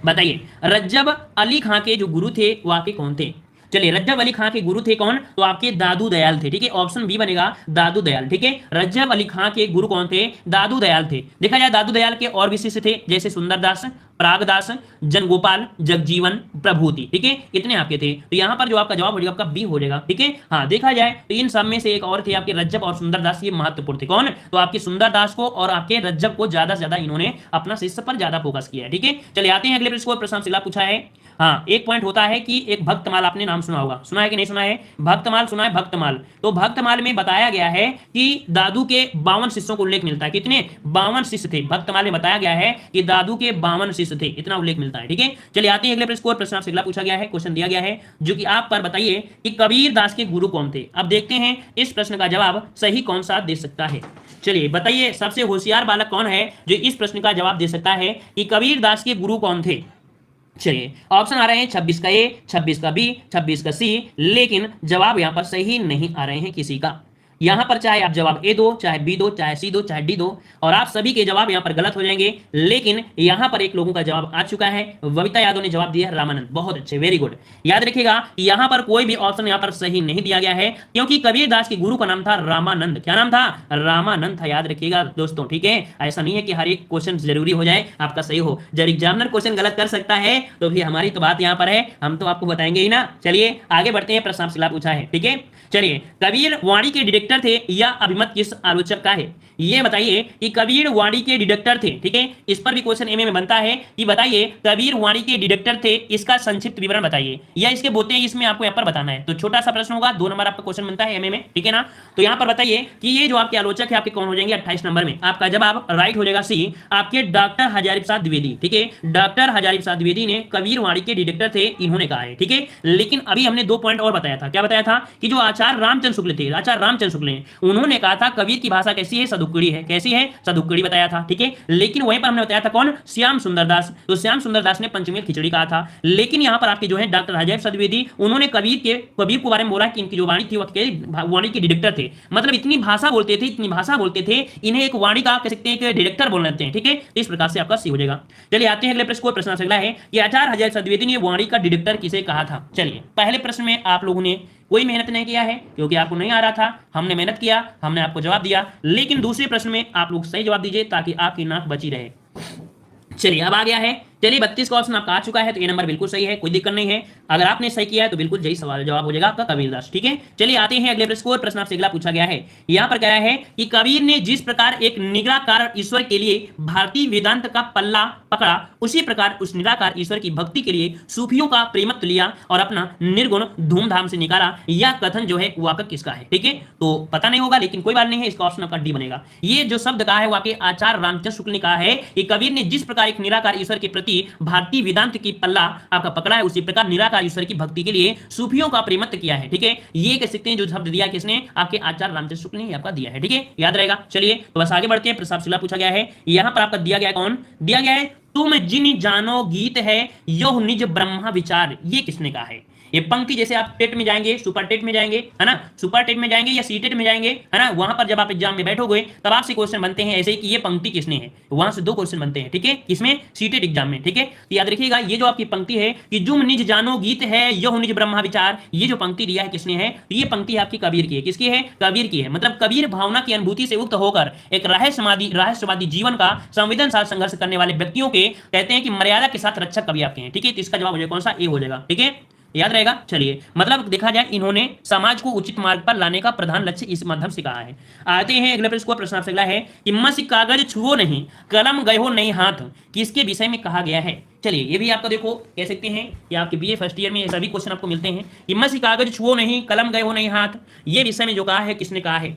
बताइए रज्जब अली खां के जो गुरु थे वो आपके कौन थे? चलिए, रज्जब अली खां के गुरु थे कौन? तो आपके दादू दयाल थे। ठीक है, ऑप्शन बी बनेगा दादू दयाल। ठीक है, रज्जब अली खां के गुरु कौन थे? दादू दयाल थे। देखा जाए दादू दयाल के और भी शिष्य थे, जैसे सुंदरदास, प्रागदास, जनगोपाल, जगजीवन, प्रभूति। ठीक है, इतने आपके थे। तो यहाँ पर जो आपका जवाब हो जाएगा आपका बी हो जाएगा। ठीक है, हाँ, देखा जाए तो इन सब में से एक और थे आपके रज्जब और सुंदरदास, ये महत्वपूर्ण थे। कौन? तो आपके सुंदरदास को और आपके रज्जब को ज्यादा से ज्यादा इन्होंने अपना शिष्य पर ज्यादा फोकस किया है। ठीक है, चलिए आते हैं अगले प्रश्न को। प्रश्न से पूछा है, हाँ, एक पॉइंट होता है कि एक भक्तमाल आपने नाम सुना होगा, सुना है कि नहीं सुना है? भक्तमाल सुना है? भक्तमाल, तो भक्तमाल में बताया गया है कि दादू के 52 शिष्यों को उल्लेख मिलता है। कितने? 52 शिष्य थे। भक्तमाल में बताया गया है कि दादू के 52 शिष्य थे, इतना उल्लेख मिलता है। ठीक है, चलिए आते हैं अगले प्रश्न को। प्रश्न आपसे अगला पूछा गया है, क्वेश्चन दिया गया है जो कि आप पर बताइए कि कबीर दास के गुरु कौन थे। अब देखते हैं इस प्रश्न का जवाब सही कौन सा दे सकता है। चलिए बताइए, सबसे होशियार बालक कौन है जो इस प्रश्न का जवाब दे सकता है कि कबीर दास के गुरु कौन थे। चलिए ऑप्शन आ रहे हैं 26 का ए, 26 का बी, 26 का सी, लेकिन जवाब यहां पर सही नहीं आ रहे हैं किसी का। यहां पर चाहे आप जवाब ए दो, चाहे बी दो, चाहे सी दो, चाहे डी दो, और आप सभी के जवाब यहां पर गलत हो जाएंगे। लेकिन यहां पर एक लोगों का जवाब आ चुका है, बबीता यादव ने जवाब दिया रामानंद। बहुत अच्छे, वेरी गुड। याद रखिएगा यहां पर कोई भी ऑप्शन यहां पर सही नहीं दिया गया है, क्योंकि कबीर दास के गुरु का नाम था रामानंद। क्या नाम था? रामानंद था। याद रखिएगा दोस्तों, ठीक है। ऐसा नहीं है कि हर एक क्वेश्चन जरूरी हो जाए आपका सही हो। जब एग्जामिनर क्वेश्चन गलत कर सकता है तो भी हमारी तो बात यहां पर है, हम तो आपको बताएंगे ही ना। चलिए आगे बढ़ते हैं, प्रश्न आपसे पूछा है। ठीक है, चलिए कबीर वाणी के डिटेक्टर थे या अभिमत किस आलोचक का है? ये बताइए कि कबीर वाणी के डिटेक्टर थे। ठीक है, इस पर भी क्वेश्चन एमए में बनता है कि बताइए कबीर वाणी के डिटेक्टर थे, इसका संक्षिप्त विवरण बताइए, या इसके बोते इसमें आपको यहाँ पर बताना है। तो छोटा सा प्रश्न होगा, 2 नंबर आपका क्वेश्चन बनता है एमए में। ठीक है ना, तो यहाँ पर बताइए कि ये जो आपके आलोचक है आपके कौन हो जाएंगे 28 नंबर में। आपका जवाब राइट हो जाएगा सी, आपके डॉक्टर हजारी प्रसाद द्विवेदी। ठीक है, डॉक्टर हजारी प्रसाद द्विवेदी ने कबीर वाणी के डिटेक्टर थे, इन्होंने कहा है। ठीक है, लेकिन अभी हमने 2 पॉइंट और बताया था। क्या बताया था? कि जो आचार्य रामचंद्र शुक्ल थे, आचार्य रामचंद्र शुक्ल ने, उन्होंने कहा था कबीर की भाषा कैसी है? सदुक्कड़ी है। कैसी है? सदुक्कड़ी बताया था। ठीक है, लेकिन वहीं पर हमने बताया था कौन? श्याम सुंदर दास। तो श्याम सुंदर दास ने पंचमेल खिचड़ी कहा था। लेकिन यहां पर आपके जो है डॉक्टर हजारी प्रसाद द्विवेदी, उन्होंने कबीर के बारे में बोला कि इनकी जो वाणी थी वह वाणी के डिटेक्टर थे। मतलब इतनी भाषा बोलते थे, इतनी भाषा बोलते थे, इन्हें एक वाणी का कह सकते हैं कि डिटेक्टर बोल लेते हैं। ठीक है, इस प्रकार से आपका सी हो जाएगा। चलिए आते हैं अगले प्रश्न को। प्रश्न अगला है कि आचार्य हजारी प्रसाद द्विवेदी ने वाणी का डिटेक्टर किसे कहा था? चलिए पहले प्रश्न में आप लोगों ने कोई मेहनत नहीं किया है, क्योंकि आपको नहीं आ रहा था। हमने मेहनत किया, हमने आपको जवाब दिया। लेकिन दूसरे प्रश्न में आप लोग सही जवाब दीजिए ताकि आपकी नाक बची रहे। चलिए अब आ गया है। चलिए 32 का ऑप्शन आपका आ चुका है, तो ये नंबर बिल्कुल सही है, कोई दिक्कत नहीं है। अगर आपने सही किया है तो बिल्कुल सही सवाल जवाब हो जाएगा आपका कबीरदास। ठीक है, चलिए आते हैं अगले प्रश्न को। प्रश्न आपसे अगला पूछा गया है, यहां पर क्या है कि कबीर ने जिस प्रकार एक निराकार ईश्वर के लिए भारतीय वेदांत का पल्ला पकड़ा, उसी प्रकार उस निराकार ईश्वर की भक्ति के लिए सूफियों का प्रेमत्व लिया और अपना निर्गुण धूमधाम से निकाला। यह कथन जो है वाकई किसका है? ठीक है, तो पता नहीं होगा, लेकिन कोई बात नहीं है, इसका ऑप्शन आपका डी बनेगा। ये जो शब्द कहा है वाकई आचार्य रामचंद्र शुक्ल ने कहा है कि कबीर ने जिस प्रकार एक निराकार ईश्वर के प्रति भारतीय वेदांत की पल्ला आपका पकड़ा है, उसी प्रकार निराकार ईश्वर की भक्ति के लिए सूफियों का प्रेमत्व किया है। ठीक है, ये कह सकते हैं जो शब्द दिया किसने? आपके आचार्य रामचंद्र शुक्ल ने आपका दिया है। ठीक है, याद रहेगा। चलिए तो बस आगे बढ़ते हैं। प्रश्न आपसे पूछा गया है, यहां पर आपका दिया गया कौन दिया गया है? तुम जिन जानो गीत है यो निज ब्रह्मा विचार। ये किसने कहा है? ये पंक्ति जैसे आप टेट में जाएंगे, सुपर टेट में जाएंगे, है ना, सुपर टेट में जाएंगे या सी टेट में जाएंगे, है ना, वहां पर जब आप एग्जाम में बैठोगे तब आपसे क्वेश्चन बनते हैं ऐसे कि ये पंक्ति किसने है। वहां से 2 क्वेश्चन बनते हैं। ठीक है, किसमें? सी टेट एग्जाम में। ठीक है, तो याद रखिएगा ये जो आपकी पंक्ति है कि जुम निज जानो गीत है यह निज ब्रह्मा विचार, ये जो पंक्ति दिया है किसने है? तो ये पंक्ति आपकी कबीर की है। किसकी है? कबीर की है। मतलब कबीर भावना की अनुभूति से युक्त होकर एक रहस्यवादी जीवन का संवेदनशील संघर्ष करने वाले व्यक्तियों के कहते हैं कि मर्यादा के साथ रक्षक कवि आपके हैं। ठीक है, तो इसका जवाब हो जाएगा कौन सा? ए हो जाएगा। ठीक है, याद रहेगा। चलिए मतलब देखा जाए इन्होंने समाज को उचित मार्ग पर लाने का प्रधान लक्ष्य इस माध्यम से कहा है। आते हैं अगले प्रश्न को। प्रश्न आपसे अगला है कि मसी कागज छुओ नहीं कलम गयो नहीं हाथ, किसके विषय में कहा गया है? चलिए ये भी आपका देखो कह सकते हैं कि आपके बीए फर्स्ट ईयर में ये सभी क्वेश्चन आपको मिलते हैं कि मसी कागज छुओ नहीं कलम गयो नहीं हाथ, ये विषय में जो कहा है किसने कहा है?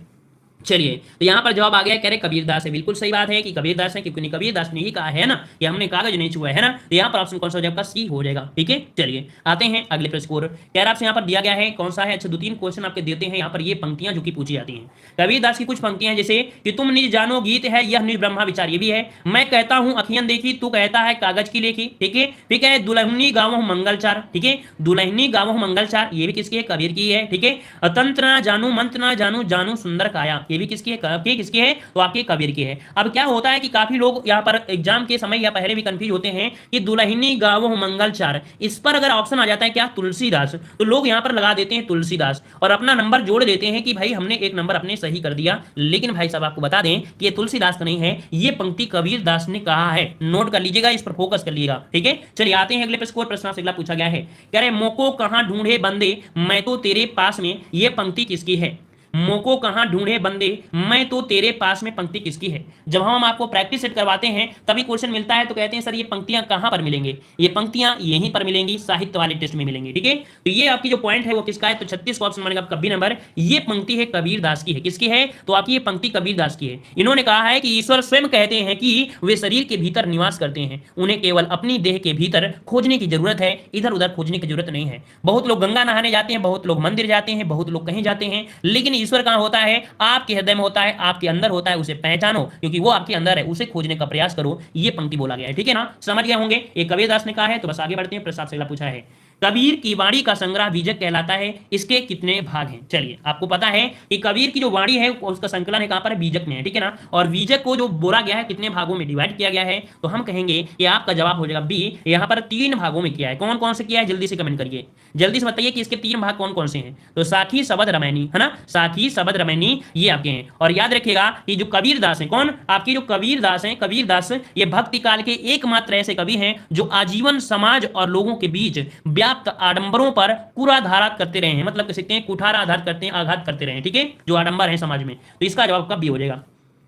चलिए तो यहां पर जवाब आ गया, कह रहे कबीरदास है। बिल्कुल सही बात है कि कबीरदास है, क्योंकि कबीरदास ने ही कहा है ना कि हमने कागज नहीं छुआ है ना, तो यहां पर ऑप्शन कौन सा हो जाएगा? सी हो जाएगा। ठीक है, चलिए आते हैं अगले प्रश्न को। कह रहा आपसे यहां पर दिया गया है कौन सा है? अच्छा 2-3 क्वेश्चन आपके देते हैं यहां पर, ये पंक्तियां जो कि पूछी जाती हैं। कबीरदास की कुछ पंक्तियां जैसे कि तुम निज जानो गीत है यह निज ब्रह्मा विचार, ये भी है। मैं कहता हूं अखियन देखी तू कहता है कागज की लेखी। ठीक है, फिर है दुल्हनी गावो मंगलचार। ठीक है, दुल्हनी गावो मंगलचार, ये भी किसकी है? कबीर की है। ठीक है, तंत्र ना जानू मंत्र ना जानू जानू सुंदर काया, ये भी किसकी है? किसकी है? तो आपके कबीर की है। अब क्या होता है कि काफी लोग यहाँ पर एग्जाम के समय या पहले भी कंफ्यूज होते हैं कि दुल्हनी गावो मंगलचार, इस पर अगर ऑप्शन आ जाता है क्या? तुलसीदास, तो लोग यहाँ पर लगा देते हैं तुलसीदास और अपना नंबर जोड़ देते हैं कि भाई हमने एक नंबर अपने सही कर दिया। लेकिन भाई साहब आपको बता दें कि ये तुलसीदास का नहीं है, ये पंक्ति कबीरदास ने कहा है। नोट कर लीजिएगा, इस पर फोकस कर लीजिएगा। ठीक है, चलिए आते हैं अगले प्रश्न। प्रश्न से अगला पूछा गया है, कह रहे मोको कहां ढूंढे बंदे मैं तो तेरे पास में, ये पंक्ति किसकी है? मोको कहाँ ढूंढे बंदे, मैं तो तेरे पास में पंक्ति किसकी है। जब हम आपको प्रैक्टिस सेट करवाते हैं तभी क्वेश्चन मिलता है, तो कहते हैं सर ये पंक्तियां कहां पर मिलेंगे, ये पंक्तियां यहीं पर मिलेंगी, साहित्य वाले टेस्ट में मिलेंगी। ठीक है, तो ये आपकी जो पॉइंट है वो किसका है, तो 36 का ऑप्शन बनेगा आपका बी नंबर। ये पंक्ति है कबीर दास की है, किसकी है, तो आपकी ये पंक्ति कबीर दास की है। इन्होंने कहा है कि ईश्वर स्वयं कहते हैं कि वे शरीर के भीतर निवास करते हैं, उन्हें केवल अपनी देह के भीतर खोजने की जरूरत है, इधर उधर खोजने की जरूरत नहीं है। बहुत लोग गंगा नहाने जाते हैं, बहुत लोग मंदिर जाते हैं, बहुत लोग कहीं जाते हैं, लेकिन ईश्वर कहां होता है, आपके हृदय में होता है, आपके अंदर होता है, उसे पहचानो क्योंकि वो आपके अंदर है, उसे खोजने का प्रयास करो, ये पंक्ति बोला गया है। ठीक है ना, समझ गए होंगे, ये कबीरदास ने कहा है। तो बस आगे बढ़ते हैं, प्रसाद से अगला पूछा है, कबीर की वाणी का संग्रह बीजक कहलाता है, इसके कितने भाग हैं। चलिए आपको पता है कि कबीर की जो वाणी है उसका संकलन है कहां पर है, बीजक में है। ठीक है ना, और बीजक को जो बोला गया है कितने भागों में डिवाइड किया गया है, तो हम कहेंगे कि आपका जवाब हो जाएगा बी, यहां पर 3 भागों में किया है। कौन कौन से किया है, जल्दी से कमेंट करिए, जल्दी से बताइए कि इसके 3 भाग कौन कौन से हैं। तो साखी शबद रामायणी है ना, साखी शबद रामायणी ये आपके हैं। और याद रखिएगा कि जो कबीरदास हैं, कौन आपकी जो कबीरदास हैं, कबीरदास ये भक्ति काल के एकमात्र ऐसे कवि हैं जो आजीवन समाज और लोगों के बीच व्याप्त आडंबरों पर कुराधारात करते रहे हैं, मतलब कह सकते हैं कुठारा आघात करते हैं, आघात करते रहे हैं। ठीक है, जो आडंबर है समाज में, तो इसका जवाब कब भी हो जाएगा।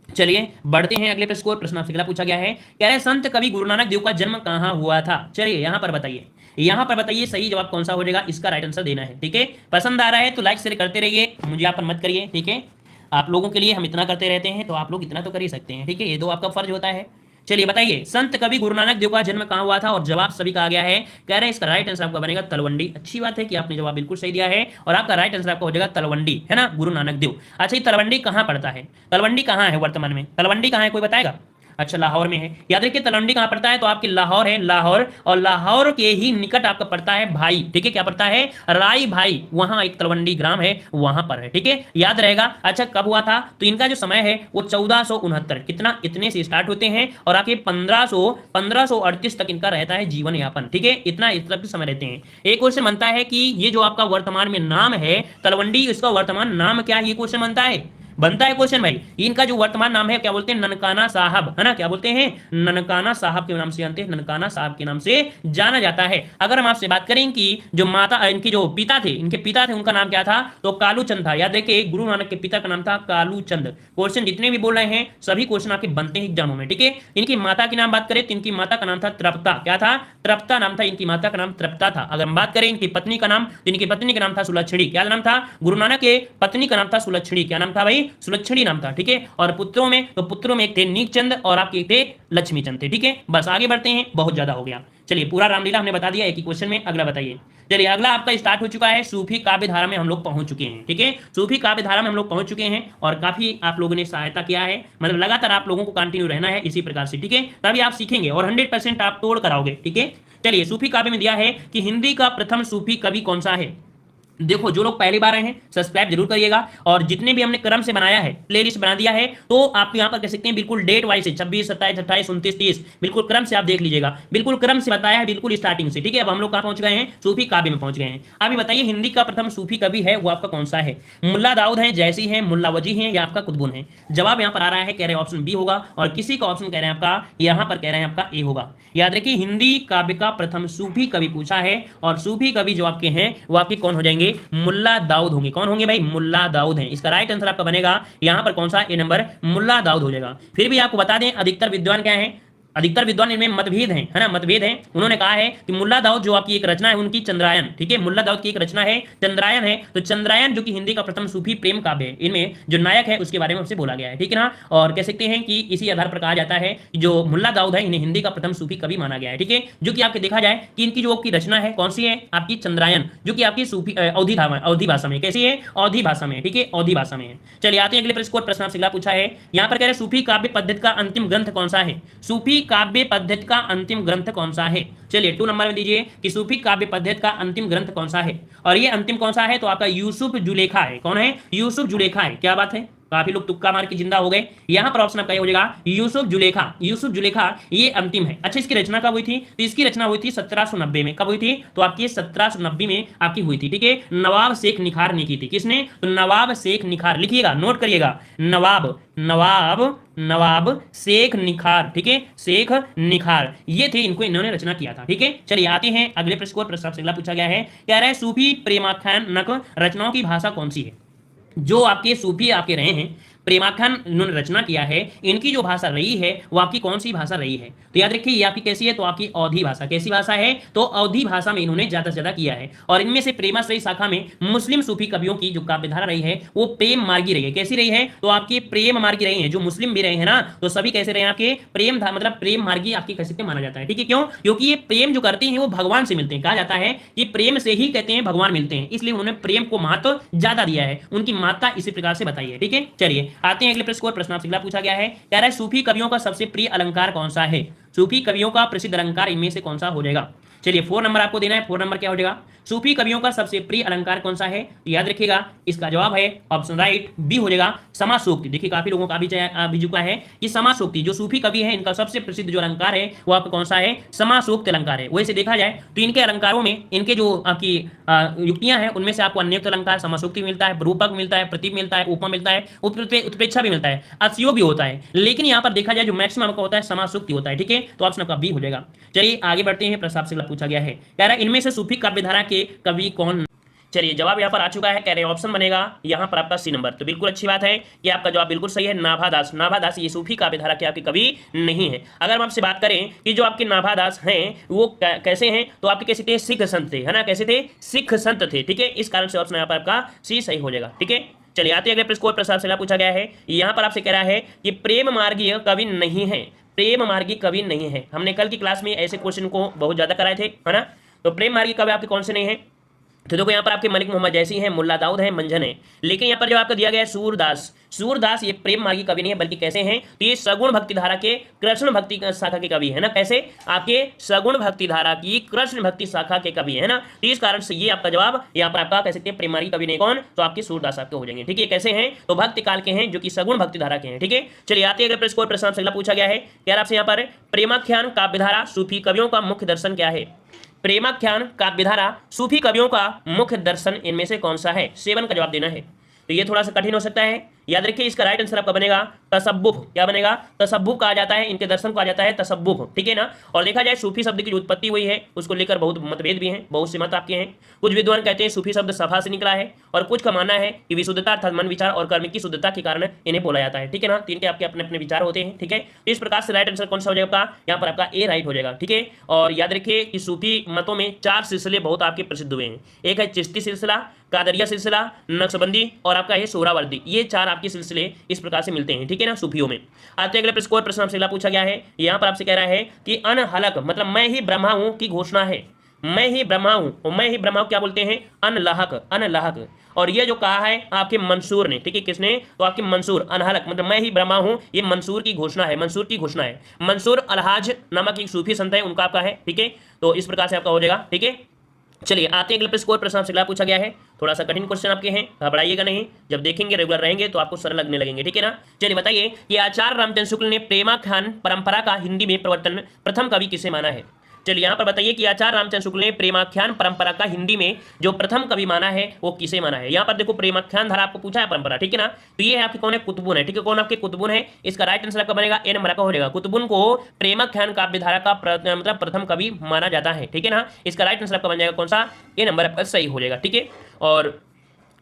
चलिए बढ़ते हैं अगले प्रश्न को। प्रश्न आपसे अगला पूछा गया है, कह रहे संत कवि गुरु नानक देव का जन्म कहां हुआ था। चलिए यहां पर बताइए, यहां पर बताइए सही जवाब कौन सा हो जाएगा, इसका राइट आंसर देना है। ठीक है, पसंद आ रहा है तो लाइक शेयर करते रहिए, मुझे आप पर मत करिए। ठीक है, आप लोगों के लिए हम इतना करते रहते हैं, तो आप लोग इतना तो कर ही सकते हैं। ठीक है, ये तो आपका फर्ज होता है। चलिए बताइए, संत कवि गुरु नानक देव का जन्म कहां हुआ था, और जवाब सभी का आ गया है। कह रहे हैं इसका राइट आंसर आपका बनेगा तलवंडी। अच्छी बात है कि आपने जवाब बिल्कुल सही दिया है, और आपका राइट आंसर आपका हो जाएगा तलवंडी, है ना, गुरु नानक देव। अच्छा, ये तलवंडी कहां पड़ता है, तलवंडी कहां है वर्तमान में, तलवंडी कहां है, कोई बताएगा। अच्छा, लाहौर में है। याद रखिए तलवंडी कहां पड़ता है, तो आपकी लाहौर है, लाहौर, और लाहौर के ही निकट आपका पड़ता है भाई। ठीक है, क्या पड़ता है, राई भाई, वहां एक तलवंडी ग्राम है, वहां पर है। ठीक है, याद रहेगा। अच्छा, कब हुआ था, तो इनका जो समय है वो 1469, कितना, इतने से स्टार्ट होते हैं और आके 1538 तक इनका रहता है जीवन यापन। ठीक है, इतना इस तरह के समय रहते हैं। एक क्वेश्चन बनता है कि ये जो आपका वर्तमान में नाम है तलवंडी, इसका वर्तमान नाम क्या है, ये क्वेश्चन बनता है क्वेश्चन भाई। इनका जो वर्तमान नाम है क्या बोलते हैं, ननकाना साहब, है ना, क्या बोलते हैं, ननकाना साहब के नाम से जानते हैं, ननकाना साहब के नाम से जाना जाता है। अगर हम आपसे बात करें कि जो माता, इनके जो पिता थे, उनका नाम क्या था, तो कालूचंद था। याद रखिए गुरु नानक के पिता का नाम था कालूचंद। क्वेश्चन जितने भी बोल रहे हैं सभी क्वेश्चन आपके बनते हैं एग्जामों में। ठीक है, इनकी माता की नाम बात करें तो इनकी माता का नाम था तृप्ता। क्या था, तृप्ता नाम था, इनकी माता का नाम तृप्ता था। अगर हम बात करें इनकी पत्नी का नाम, तो इनकी पत्नी का नाम था सुलक्षणी। क्या नाम था, गुरु नानक के पत्नी का नाम था सुलक्षणी। क्या नाम था भाई, सुलक्षणी नाम था। ठीक है, और पुत्रों में एक थे नीकचंद और आपके एक थे लक्ष्मीचंद थे। ठीक है, बस आगे बढ़ते हैं, बहुत ज्यादा हो गया। चलिए पूरा रामलीला हमने बता दिया एक ही क्वेश्चन में। अगला बताइए, चलिए अगला आपका स्टार्ट हो चुका है, सूफी काव्य धारा में हम लोग पहुंच चुके हैं। ठीक है, सूफी काव्य धारा में हम लोग पहुंच चुके हैं और काफी आप लोगों ने सहायता किया है, मतलब लगातार आप लोगों को कंटिन्यू रहना है इसी प्रकार से। ठीक है, तभी आप सीखेंगे और 100% आप तोड़ कराओगे। ठीक है, चलिए सूफी काव्य में दिया है कि हिंदी का प्रथम सूफी कवि कौन सा है। देखो, जो लोग पहली बार आए हैं सब्सक्राइब जरूर करिएगा, और जितने भी हमने क्रम से बनाया है, प्लेलिस्ट बना दिया है, तो आप यहाँ पर कह सकते हैं बिल्कुल डेट वाइज है, 26, 27, 28, 29, 30, बिल्कुल क्रम से आप देख लीजिएगा, बिल्कुल क्रम से बताया है, बिल्कुल स्टार्टिंग से। ठीक है, अब हम लोग कहाँ पहुंच गए हैं, सूफी काव्य में पहुंच गए हैं। अभी बताइए हिंदी का प्रथम सूफी कवि है वो आपका कौन सा है, मुल्ला दाऊद है, जैसी है, मुल्ला वजी है, या आपका कुतुबुन है। जवाब यहाँ पर आ रहा है, कह रहे हैं ऑप्शन बी होगा, और किसी का ऑप्शन कह रहे हैं आपका, यहाँ पर कह रहे हैं आपका ए होगा। याद रखिए हिंदी काव्य का प्रथम सूफी कवि पूछा है, और सूफी कवि जो आपके हैं वो आपके कौन हो जाएंगे, मुल्ला दाऊद होंगे। कौन होंगे भाई, मुल्ला दाऊद हैं। इसका राइट आंसर आपका बनेगा यहाँ पर कौन सा, ए नंबर, मुल्ला दाऊद हो जाएगा। फिर भी आपको बता दें अधिकतर विद्वान क्या है, अधिकतर विद्वान इनमें मतभेद हैं, है ना, मतभेद हैं। उन्होंने कहा है कि मुल्ला दाऊद जो आपकी एक रचना है उनकी चंद्रायन। ठीक है, मुल्ला दाऊद की एक रचना है चंद्रायन है, तो चंद्रायन जो कि हिंदी का प्रथम सूफी प्रेम काव्य है, इनमें जो नायक है उसके बारे में हमसे बोला गया है। ठीक है ना, और कह सकते हैं कि इसी आधार पर कहा जाता है कि जो मुल्ला दाऊद है इन्हें हिंदी का प्रथम सूफी कवि माना गया है। ठीक है, जो कि आपके देखा जाए कि इनकी जो आपकी रचना है कौन सी है, आपकी चंद्रायन, जो कि आपकी सूफी अवधी भाषा में, कैसी है, अवधी भाषा में। ठीक है, अवधी भाषा में है। चलिए आते हैं अगले प्रश्न को। प्रश्न आपसे अगला पूछा है, यहाँ पर कह रहे सूफी काव्य पद्धति का अंतिम ग्रंथ कौन सा है, सूफी काव्य पद्धति का अंतिम ग्रंथ कौन सा है। चलिए 2 नंबर में दीजिए कि सूफी काव्य पद्धति का अंतिम ग्रंथ कौन सा है, और ये अंतिम कौन सा है, तो आपका यूसुफ जुलेखा है। कौन है, यूसुफ जुलेखा है। क्या बात है, काफी लोग तुक्का मार के जिंदा हो गए। यहां पर ऑप्शन आपका हो जाएगा यूसुफ जुलेखा। यूसुफ जुलेखा ये अंतिम है। अच्छा, इसकी रचना कब हुई थी, तो इसकी रचना हुई थी 1790 में। कब हुई थी, तो आपकी 1790 में आपकी हुई थी। ठीक है, नवाब शेख निखार ने की थी। किसने, तो नवाब शेख निखार, लिखिएगा नोट करिएगा, नवाब शेख निखार। ठीक है, शेख निखार ये थे, इनको इन्होंने रचना किया था। ठीक है, चलिए आते हैं अगले प्रश्न को। प्रश्न से अगला पूछा गया है, कह रहा है सूफी प्रेमाख्यानक रचनाओं की भाषा कौन सी है। जो आपके सूफी आपके रहे हैं, प्रेमाख्यान इन्होंने रचना किया है, इनकी जो भाषा रही है वो आपकी कौन सी भाषा रही है? तो याद रखिए ये आपकी कैसी है, तो आपकी अवधी भाषा। कैसी भाषा है? तो अवधी भाषा में इन्होंने ज्यादा से ज्यादा किया है। और इनमें से प्रेमाश्रयी शाखा में मुस्लिम सूफी कवियों की जो काव्यधारा रही है वो प्रेम मार्गी रही है। कैसी रही है? तो आपकी प्रेम मार्गी रही है। जो मुस्लिम भी रहे हैं ना, तो सभी कैसे रहे हैं आपके प्रेम मतलब प्रेम मार्गी आपकी कह सकते माना जाता है। ठीक है, क्यों? क्योंकि ये प्रेम जो करते हैं वो भगवान से मिलते हैं। कहा जाता है कि प्रेम से ही कहते हैं भगवान मिलते हैं, इसलिए उन्होंने प्रेम को महत्व ज्यादा दिया है। उनकी मात्रा इसी प्रकार से बताई है। ठीक है, चलिए आते हैं अगले प्रश्न को। प्रश्न आपसे अगला पूछा गया है, कह रहा है सूफी कवियों का सबसे प्रिय अलंकार कौन सा है? सूफी कवियों का प्रसिद्ध अलंकार इनमें से कौन सा हो जाएगा? चलिए 4 नंबर आपको देना है। 4 नंबर क्या हो जाएगा? सूफी कवियों का सबसे प्रिय अलंकार कौन सा है? तो याद रखिएगा इसका जवाब है ऑप्शन राइट बी हो जाएगा, समासूक्ति। देखिए काफी लोगों का भी चुका है कि समासूक्ति जो सूफी कवि है इनका सबसे प्रसिद्ध जो अलंकार है वो आपका कौन सा है? समासूक्त अलंकार है। वैसे देखा जाए तो इनके अलंकारों में इनके जो आपकी युक्तियां हैं उनमें से आपको अन्य अलंकार समासूक्ति मिलता है, रूपक मिलता है, प्रतीक मिलता है, उपमा मिलता है, उत्प्रेक्षा भी मिलता है, अतियोग भी होता है। लेकिन यहाँ पर देखा जाए जो मैक्सिमम आपका होता है समासूक्ति होता है। ठीक है, तो ऑप्शन आपका बी हो जाएगा। चलिए आगे बढ़ते हैं। प्रश्न आपसे पूछा गया है, कह रहा है इनमें से सूफी काव्यधारा के कवि कौन? चलिए जवाब यहाँ पर आ चुका है, कह रहे हैं ऑप्शन बनेगा यहाँ पर आपका सी नंबर। तो बिल्कुल अच्छी बात है कि आपका जवाब बिल्कुल सही है, नाभादास। नाभादास ये सूफी काव्यधारा के आपके कवि नहीं है। अगर हम आपसे बात करें कि जो आपके नाभादास हैं वो कैसे हैं, तो आपके कैसे थे? सिख संत थे, है ना? कैसे थे? सिख संत थे। ठीक है, इस कारण से ऑप्शन यहाँ पर आपका सी सही हो जाएगा। ठीक है, चलिए आते अगले प्रश्न को। प्रश्न आपसे पूछा गया है, यहाँ पर आपसे कह रहा है कि प्रेम मार्गीय कवि नहीं है। प्रेम मार्गी कवि नहीं है। हमने कल की क्लास में ऐसे क्वेश्चन को बहुत ज्यादा कराए थे, है ना? तो प्रेम मार्गी कवि आपके कौन से नहीं है? तो देखो यहाँ पर आपके मलिक मोहम्मद जैसी हैं, मुल्ला दाऊद है, मंझन है। लेकिन यहाँ पर जो आपका दिया गया है सूरदास, सूरदास ये प्रेम मार्गी कवि नहीं है, बल्कि कैसे हैं? तो ये सगुण भक्ति धारा के कृष्ण भक्ति शाखा के कवि है ना। कैसे? आपके सगुण भक्ति धारा की कृष्ण भक्ति शाखा के कवि है ना। तो इस कारण से ये आपका जवाब यहाँ पर आपका कह सकते हैं प्रेम मार्गी कवि नहीं। कौन? तो आपके सूरदास आपके हो जाएंगे। ठीक है, कैसे हैं? तो भक्ति काल के हैं, जो कि सगुण भक्ति धारा के हैं। ठीक है, चलिए आते हैं अगले प्रश्न आपसे अगला पूछा गया है, क्या आपसे यहाँ पर प्रेमाख्यान काव्यधारा सूफी कवियों का मुख्य दर्शन क्या है? प्रेमाख्यान काव्यधारा सूफी कवियों का मुख्य दर्शन इनमें से कौन सा है? 7 का जवाब देना है। तो ये थोड़ा सा कठिन हो सकता है। याद रखिए इसका राइट आंसर आपका बनेगा तसब्बुफ। क्या बनेगा? तसब्बुफ कहा जाता है, इनके दर्शन को आ जाता है तसब्बुफ। ठीक है ना। और देखा जाए सूफी शब्द की जो उत्पत्ति हुई है उसको लेकर बहुत मतभेद भी हैं, बहुत से मत आपके हैं। कुछ विद्वान कहते हैं सूफी शब्द सफा से निकला है, और कुछ का मानना है कि विशुद्धता अर्थात मन विचार और कर्म की शुद्धता के कारण इन्हें बोला जाता है। ठीक है ना। तीन के आपके अपने अपने विचार होते हैं। ठीक है, तो इस प्रकार से राइट आंसर कौन सा हो जाएगा? यहाँ पर आपका ए राइट हो जाएगा। ठीक है, और याद रखिए कि सूफी मतों में 4 सिलसिले बहुत आपके प्रसिद्ध हुए हैं। एक है चिश्ती सिलसिला, कादरिया सिलसिला, नक्शबंदी और आपका है सोहरावर्दी। ये 4 आपके सिलसिले इस प्रकार से मिलते हैं। ठीक है ना, सूफियों में। आते अगले प्रश्न आपसे पूछा गया है, यहाँ पर आपसे कह रहा है कि अनहलक मतलब मैं ही ब्रह्मा हूं की घोषणा है। मैं ही ब्रह्मा हूं, और मैं ही ब्रह्मा क्या बोलते हैं? अनलाहक, अनलाहक। और ये जो कहा है आपके मंसूर ने। ठीक है, किसने? तो आपके मंसूर। अनहलक मतलब मैं ही ब्रह्मा हूं, ये मंसूर की घोषणा है, मंसूर की घोषणा है। मंसूर अलहाज नामक एक सूफी संत है, उनका आपका है। ठीक है, तो इस प्रकार से आपका हो जाएगा। ठीक है, चलिए आते हैं अगले प्रश्न आपसे अगला पूछा गया है। थोड़ा सा कठिन क्वेश्चन आपके हैं, घबराइएगा नहीं, जब देखेंगे रेगुलर रहेंगे तो आपको सरल लगने लगेंगे। ठीक है ना। चलिए बताइए कि आचार्य रामचंद्र शुक्ल ने प्रेमाख्यान परंपरा का हिंदी में प्रवर्तन प्रथम कवि किसे माना है? चलिए यहाँ पर बताइए कि आचार्य रामचंद्र शुक्ल ने प्रेमाख्यान परंपरा का हिंदी में जो प्रथम कवि माना है वो किसे माना है? यहाँ पर देखो प्रेमाख्यान धारा आपको पूछा है परंपरा। ठीक है ना। तो ये आपके कौन है? कुतुबुन है। ठीक है, कौन आपके? कुतुबुन है। इसका राइट आंसर आपका बनेगा ए नंबर का हो जाएगा। कुतुबुन को प्रेमाख्यान काव्यधारा का मतलब प्रथम कवि माना जाता है। ठीक है ना। इसका राइट आंसर आपका बन जाएगा कौन सा? ए नंबर आपका सही हो जाएगा। ठीक है, और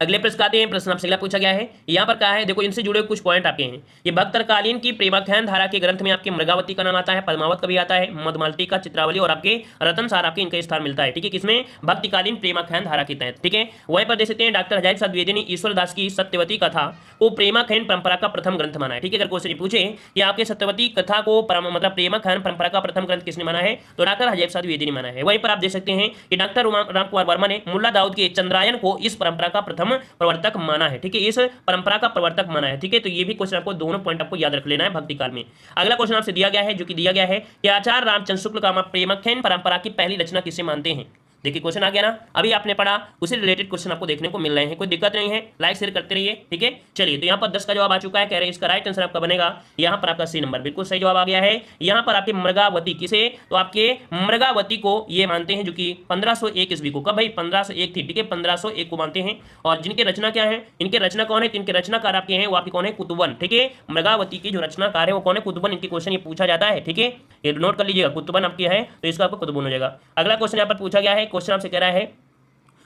अगले प्रश्न आते हैं। प्रश्न आपसे अगला पूछा गया है, यहाँ पर कहा है देखो इनसे जुड़े कुछ पॉइंट आपके हैं। ये भक्तरकालीन की प्रेमाख्यान धारा के ग्रंथ में आपके मृगावती का नाम आता है, पद्मावत का भी आता है, मधुमालती चित्रावली और आपके रतनसार आपके इनका स्थान मिलता है। ठीक है, किसमें? भक्तिकालीन प्रेमाख्यान धारा के तहत। ठीक है, वहीं पर देख सकते हैं डॉक्टर हजारी प्रसाद द्विवेदी ने ईश्वरदास की सत्यवती कथा को प्रेमाख्यान परंपरा का प्रथम ग्रंथ माना है। ठीक है, अगर क्वेश्चन पूछे कि आपके सत्यवती कथा को मतलब प्रेमाख्यान परंपरा का प्रथम ग्रंथ किसने माना है? तो डॉक्टर हजारी प्रसाद द्विवेदी ने माना है। वहीं पर आप देख सकते हैं कि डॉक्टर रामकुमार वर्मा ने मुल्ला दाऊद के चंद्रायन को इस परंपरा का प्रथम प्रवर्तक माना है। ठीक है, इस परंपरा का प्रवर्तक माना है। ठीक है, तो ये भी क्वेश्चन आपको दोनों पॉइंट आपको याद रख लेना है भक्ति काल में। अगला क्वेश्चन आपसे दिया गया है, जो कि दिया गया है कि आचार्य रामचंद्र शुक्ल का प्रेमाख्यान परंपरा की पहली रचना किसे मानते हैं? देखिए क्वेश्चन आ गया ना, अभी आपने पढ़ा उसी रिलेटेड क्वेश्चन आपको देखने को मिल रहे हैं, कोई दिक्कत नहीं है, लाइक शेयर करते रहिए। ठीक है, चलिए तो यहाँ पर 10 का जवाब आ चुका है, कह रहे हैं इसका राइट आंसर आपका बनेगा यहाँ पर आपका सी नंबर, बिल्कुल सही जवाब आ गया है। यहाँ पर आपके मृगावती किसे? तो आपके मृगावती को ये मानते हैं जो कि 1501 ईस्वी को। कब भाई? 1501 थी। ठीक है, 1501 को मानते हैं। और जिनके रचना क्या है, इनके रचना कौन है? इनके रचनाकार आपके हैं वो आपके कौन है? कुतुबन। ठीक है, मृगावती की जो रचनाकार है वो कौन है? कुतुबन। इनके क्वेश्चन ये पूछा जाता है। ठीक है, ये नोट कर लीजिएगा, कुतुबन आपकी है तो इसका आपको कुतुबन हो जाएगा। अगला क्वेश्चन यहाँ पर पूछा गया है, क्वेश्चन आपसे कह रहा है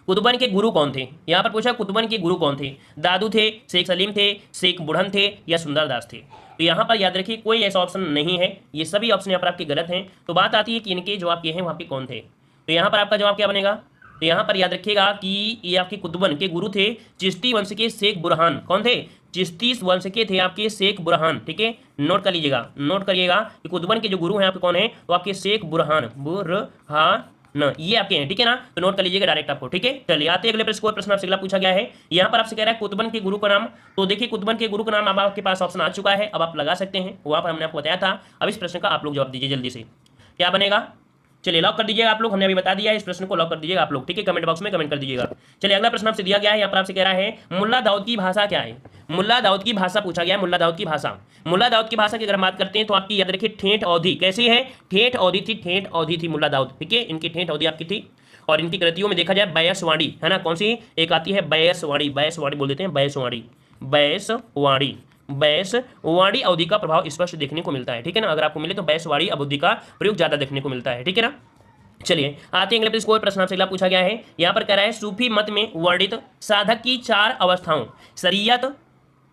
कुतुबन के गुरु कौन थे? यहाँ पर पूछा कुतुबन के गुरु कौन थे? दादू थे, शेख सलीम थे, शेख बुढ़न थे या सुंदरदास थे? तो यहाँ पर याद रखिए कोई ऐसा ऑप्शन नहीं है, ये सभी ऑप्शन यहाँ पर आपके गलत हैं। तो बात आती है कि इनके जो आपके हैं वो आपके कौन थे। तो यहाँ पर आपका जवाब क्या बनेगा? तो यहाँ पर याद रखिएगा कि ये आपके कुतुबन के गुरु थे चिश्ती वंश के शेख बुरहान। कौन थे? चिश्ती वंश के थे आपके शेख बुरहान। ठीक है, नोट कर लीजिएगा, नोट करिएगा कि कुतुबन के जो गुरु हैं आपके कौन है? तो आपके शेख बुरहान, बुरहान न, ये आपके हैं। ठीक है ना, तो नोट कर लीजिएगा डायरेक्ट आपको। ठीक है, चलिए आते हैं अगले प्रश्न आपसे अगला पूछा गया है। यहाँ पर आपसे कह रहा है कुतुबन के गुरु का नाम। तो देखिए कुतुबन के गुरु का नाम अब आपके पास ऑप्शन आ चुका है, अब आप लगा सकते हैं, वहाँ पर हमने आपको बताया था। अब इस प्रश्न का आप लोग जवाब दीजिए जल्दी से, क्या बनेगा? चलिए लॉक कर दीजिएगा आप लोग, हमने अभी बता दिया है, इस प्रश्न को लॉक कर दीजिएगा आप लोग। ठीक है, कमेंट बॉक्स में कमेंट कर दीजिएगा। चलिए अगला प्रश्न आपसे दिया गया है, यहाँ पर आपसे कह रहा है मुल्ला दाऊद की भाषा क्या है? मुल्ला दाऊद की भाषा पूछा गया है, मुल्ला दाऊद की भाषा। मुल्ला दाऊद की भाषा की अगर बात करते हैं तो आपकी याद रखिए ठेठ अवधी। कैसी है? ठेठ अवधी थी, ठेठ अवधी थी मुल्ला दाऊद। ठीक है, इनकी ठेठ अवधी आपकी थी। और इनकी कृतियों में देखा जाए बैसवाड़ी है ना, कौन सी एक आती है? बैसवाड़ी, बैसवाड़ी बोल देते हैं, बैसवाड़ी, बैसवाड़ी, बैसवाड़ी अवधि का प्रभाव स्पष्ट देखने को मिलता है। ठीक है ना, अगर आपको मिले तो बैसवाड़ी अवधि का प्रयोग ज्यादा देखने को मिलता है। ठीक है ना, चलिए आते हैं अगले कोई प्रश्न आपसे अगला पूछा गया है। यहाँ पर कह रहा है सूफी मत में वर्णित साधक की 4 अवस्थाओं शरीयत,